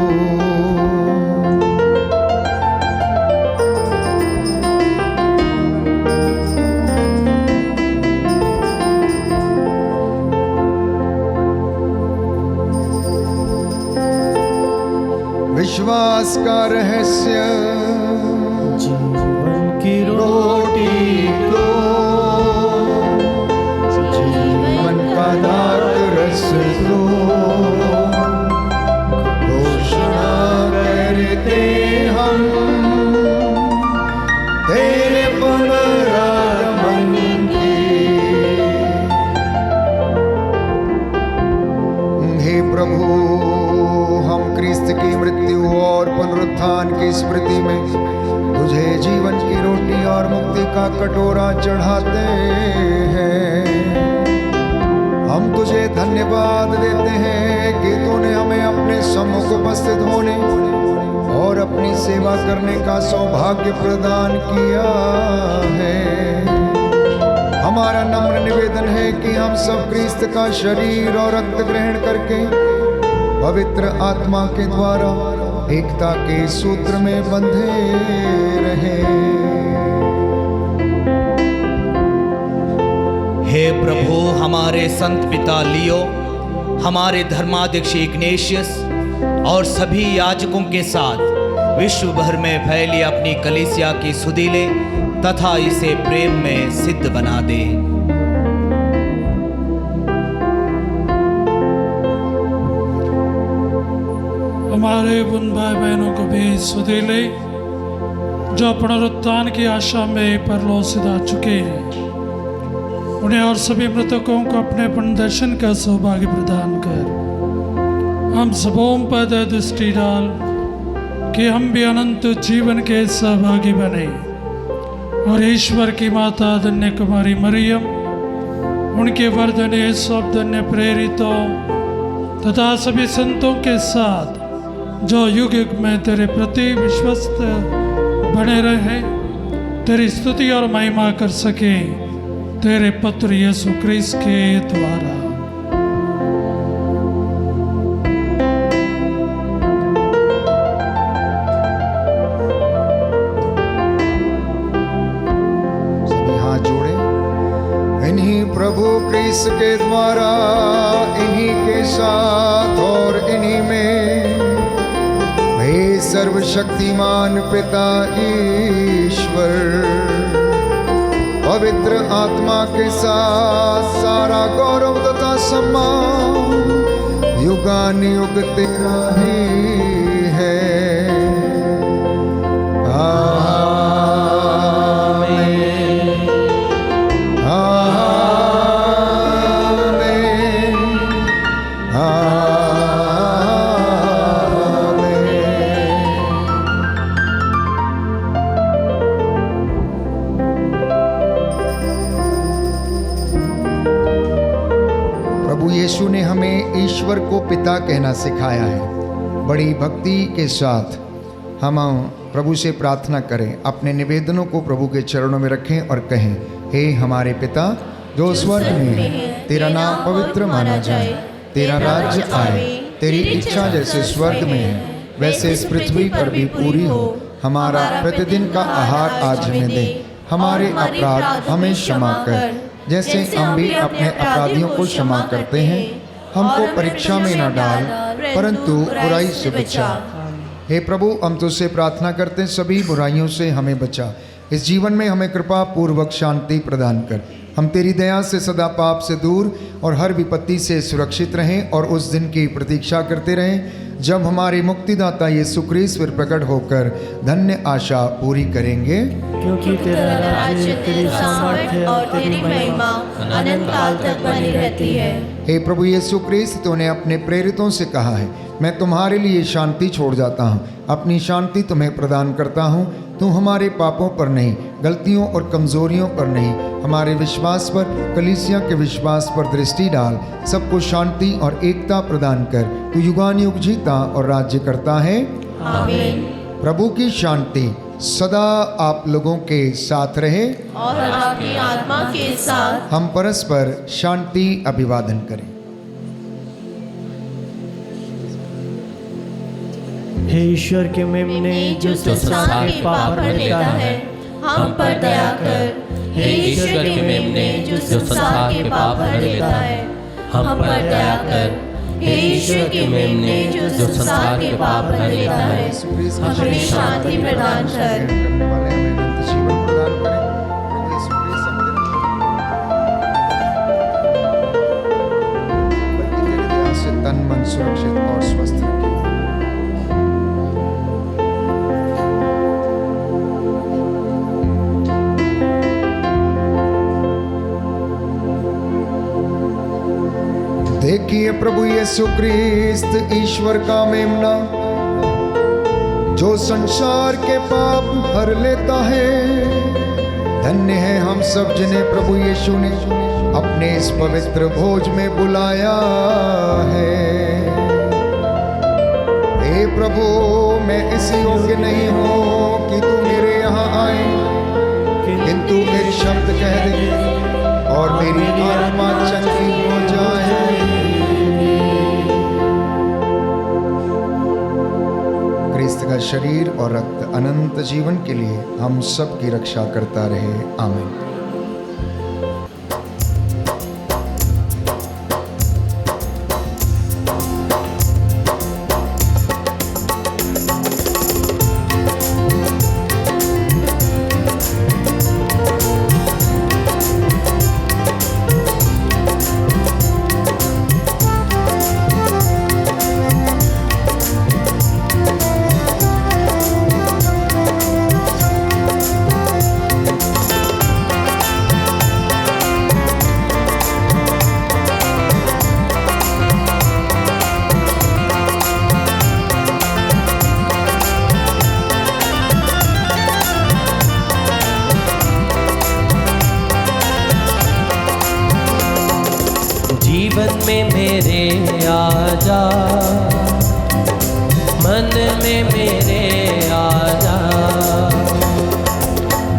विश्वास का रहस्य, जीवन की रोटी दो, जीवन का दात रस दो, घोषणा करते हम तेरे पुनरागमन की। हे प्रभु, हम क्रिस्त की मृत्यु और पुनरुत्थान की स्मृति में तुझे जीवन की रोटी और मुक्ति का कटोरा चढ़ाते हैं। हम तुझे धन्यवाद देते हैं कि तूने हमें अपने सम्मुख उपस्थित होने और अपनी सेवा करने का सौभाग्य प्रदान किया है। हमारा नम्र निवेदन है कि हम सब क्रिस्त का शरीर और रक्त ग्रहण करके पवित्र आत्मा के द्वारा एकता के सूत्र में बंधे रहें। हे प्रभु, हमारे संत पिता लियो, हमारे धर्माध्यक्ष इग्नेशियस और सभी याजकों के साथ विश्व भर में फैली अपनी कलीसिया की सुधि ले तथा इसे प्रेम में सिद्ध बना दे। हमारे उन भाई बहनों को भी सुधि ले जो पुनरुत्थान की आशा में परलोक से जा चुके हैं। उन्हें और सभी मृतकों को अपने पुनर्दर्शन का सौभाग्य प्रदान कर हम सबों पर दृष्टि डाल कि हम भी अनंत जीवन के सहभागी बने और ईश्वर की माता धन्य कुमारी मरियम, उनके वर्धने सब धन्य प्रेरितों तथा सभी संतों के साथ जो युग युग में तेरे प्रति विश्वस्त बने रहे, तेरी स्तुति और महिमा कर सके तेरे पुत्र यीशु क्रिस्त के द्वारा। सभी हाथ जोड़े। इन्हीं प्रभु क्रिस्त के द्वारा, इन्हीं के साथ और इन्हीं में सर्वशक्तिमान पिता ईश्वर पवित्र आत्मा के साथ सारा गौरव तथा सम्मान युगानुयुग तेरा ही है। आमीन आमीन यीशु ने हमें ईश्वर को पिता कहना सिखाया है। बड़ी भक्ति के साथ हम प्रभु से प्रार्थना करें, अपने निवेदनों को प्रभु के चरणों में रखें और कहें, हे हमारे पिता जो स्वर्ग में है, तेरा नाम पवित्र माना जाए, तेरा राज्य आए, तेरी इच्छा जैसे स्वर्ग में है वैसे इस पृथ्वी पर भी पूरी हो। हमारा प्रतिदिन का आहार आज हमें दे, हमारे अपराध हमें क्षमा कर जैसे हम भी अपने अपराधियों को क्षमा करते हैं। हमको परीक्षा में न डाल परंतु बुराई से बचा। हे प्रभु, हम तुझसे प्रार्थना करते हैं, सभी बुराइयों से हमें बचा। इस जीवन में हमें कृपा पूर्वक शांति प्रदान कर। हम तेरी दया से सदा पाप से दूर और हर विपत्ति से सुरक्षित रहें और उस दिन की प्रतीक्षा करते रहें जब हमारे मुक्तिदाता यीशु क्रिस्त फिर प्रकट होकर धन्य आशा पूरी करेंगे। क्योंकि तेरा राज्य, तेरी सामर्थ्य और तेरी महिमा अनंत काल तक बनी रहती है। हे प्रभु यीशु क्रिस्त, तूने अपने प्रेरितों से कहा है, मैं तुम्हारे लिए शांति छोड़ जाता हूँ, अपनी शांति तुम्हें प्रदान करता हूँ। तू हमारे पापों पर नहीं, गलतियों और कमजोरियों पर नहीं, हमारे विश्वास पर, कलीसिया के विश्वास पर दृष्टि डाल। सबको शांति और एकता प्रदान कर। तू युगानुयुग जीता और राज्य करता है। आमीन। प्रभु की शांति सदा आप लोगों के साथ रहे और आपकी आत्मा के साथ। हम परस्पर शांति अभिवादन करें। हे ईश्वर के मेमने जो संसार के पाप हरता है, हम पर दया कर। हे ईश्वर के मेमने जो संसार के पाप हरता है, हम पर दया कर। हे ईश्वर के मेमने जो संसार के पाप हरता है, हमें शांति प्रदान कर। तन मन सुरक्षित और स्वस्थ रखें। देखिए प्रभु यीशु क्रिस्त ईश्वर का मेमना जो संसार के पाप हर लेता है। धन्य है हम सब जिन्हें प्रभु यीशु ने अपने इस पवित्र भोज में बुलाया है। हे प्रभु, मैं इस योग्य नहीं हूँ कि तू मेरे यहाँ आए, किंतु मेरी शब्द कह दे और मेरी आत्मा चंगी हो जाए। क्रिस्त का शरीर और रक्त अनंत जीवन के लिए हम सब की रक्षा करता रहे। आमीन। जीवन में मेरे आजा, मन में मेरे आजा,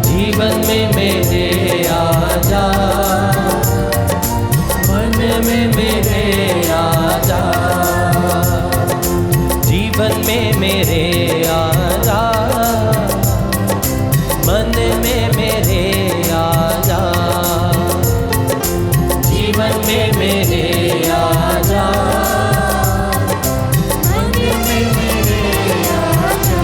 जीवन में मेरे आजा, मन में मेरे आजा, जीवन में मेरे आजा, मन में मेरे आजा, जीवन में मेरे आजा, मन में मेरे आजा।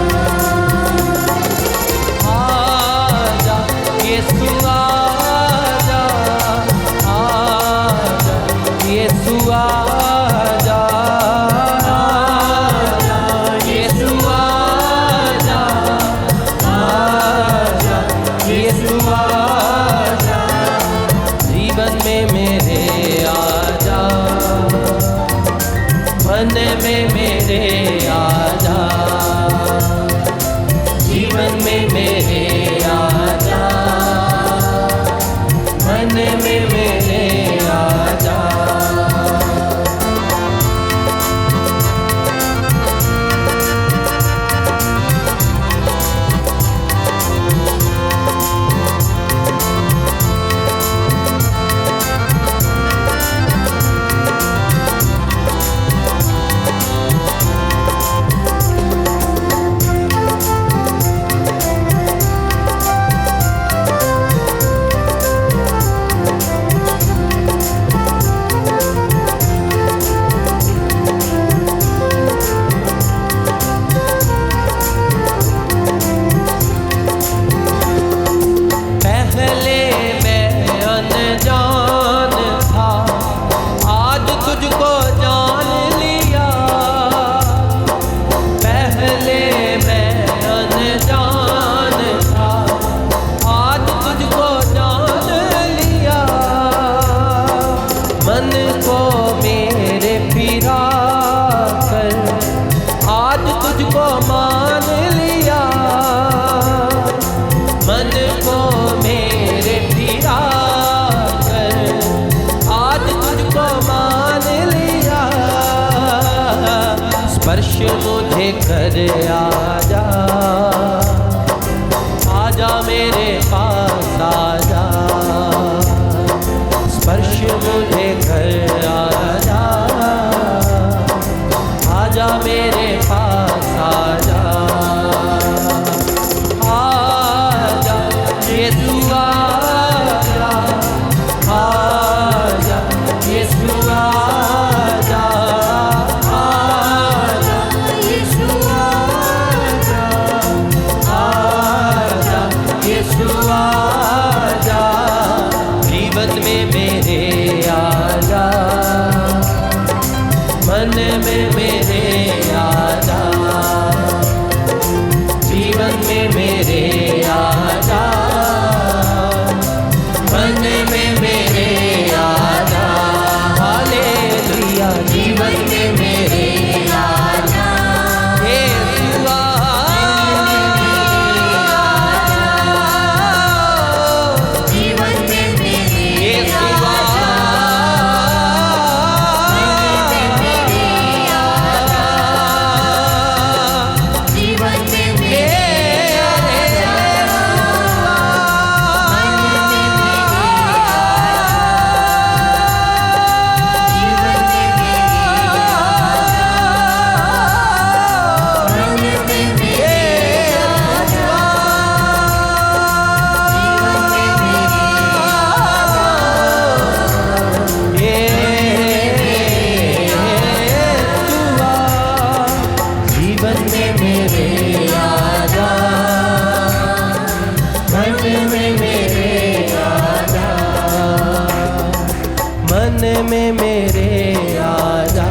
आजा, यीशु आजा, आजा, यीशु आजा, जीवन में मेरे आजा, मन में मेरे आजा, जीवन में मेरे आजा, मन में मेरे आजा। पहले मैं अनजान था, आज तुझको जान लिया। पहले मैं अनजान था, आज तुझको जान लिया। मन को मेरे फिरा कर आज तुझको मान लिया। मन को मेरे फिरा कर आज तुझको मान लिया। स्पर्श मुझे कर आजा, आजा मेरे पास आजा। स्पर्श मुझे कर आजा, आजा मेरे पास आजा। आजा यीशु आजा, आजा यीशु आजा, आजा यीशु आजा, आजा यीशु आजा, जीवन में मेरे आजा, मन में मेरे आजा, जीवन में मेरे आजा, मन में मेरे आजा। हालेलुया, जीवन में मेरे आजा, यीशु आजा, जीवन में मेरे यीशु मन में मेरे आजा,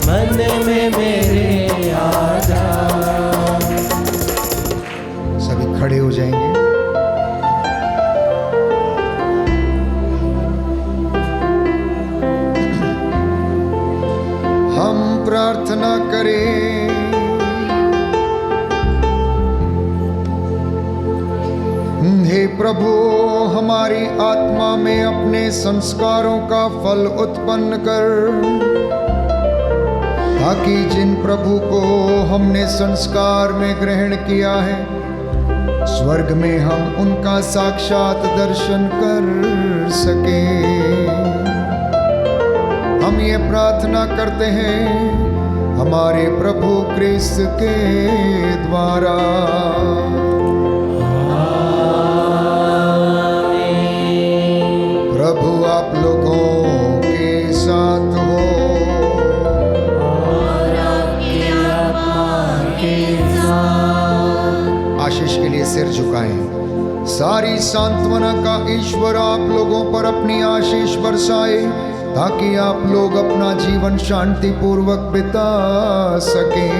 मन में मेरे आजा। सभी खड़े हो जाएंगे। हम प्रार्थना करें। हे प्रभु, हमारी आत्मा में अपने संस्कारों का फल उत्पन्न कर, ताकि जिन प्रभु को हमने संस्कार में ग्रहण किया है, स्वर्ग में हम उनका साक्षात दर्शन कर सकें। हम ये प्रार्थना करते हैं हमारे प्रभु क्रिस्त के द्वारा। प्रभु आप लोगों के साथ हो और आपके आत्मा के साथ। आशीष के लिए सिर झुकाएं। सारी सांत्वना का ईश्वर आप लोगों पर अपनी आशीष बरसाए। ताकि आप लोग अपना जीवन शांति पूर्वक बिता सकें।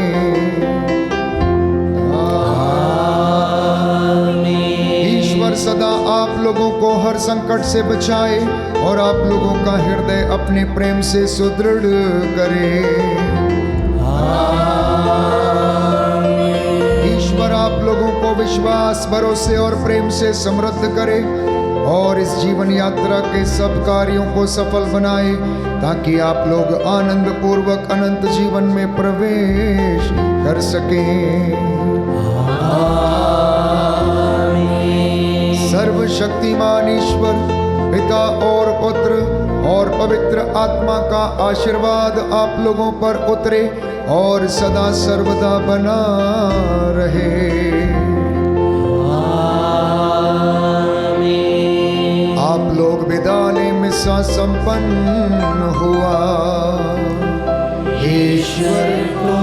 ईश्वर सदा आप लोगों को हर संकट से बचाए और आप लोगों का हृदय अपने प्रेम से सुदृढ़ करे। ईश्वर आप लोगों को विश्वास, भरोसे और प्रेम से समृद्ध करे और इस जीवन यात्रा के सब कार्यों को सफल बनाए, ताकि आप लोग आनंद पूर्वक अनंत जीवन में प्रवेश कर सकें। सर्वशक्तिमान ईश्वर पिता और पुत्र और पवित्र आत्मा का आशीर्वाद आप लोगों पर उतरे और सदा सर्वदा बना रहे। आप लोग विदा लें, मिस्सा संपन्न हुआ। ईश्वर को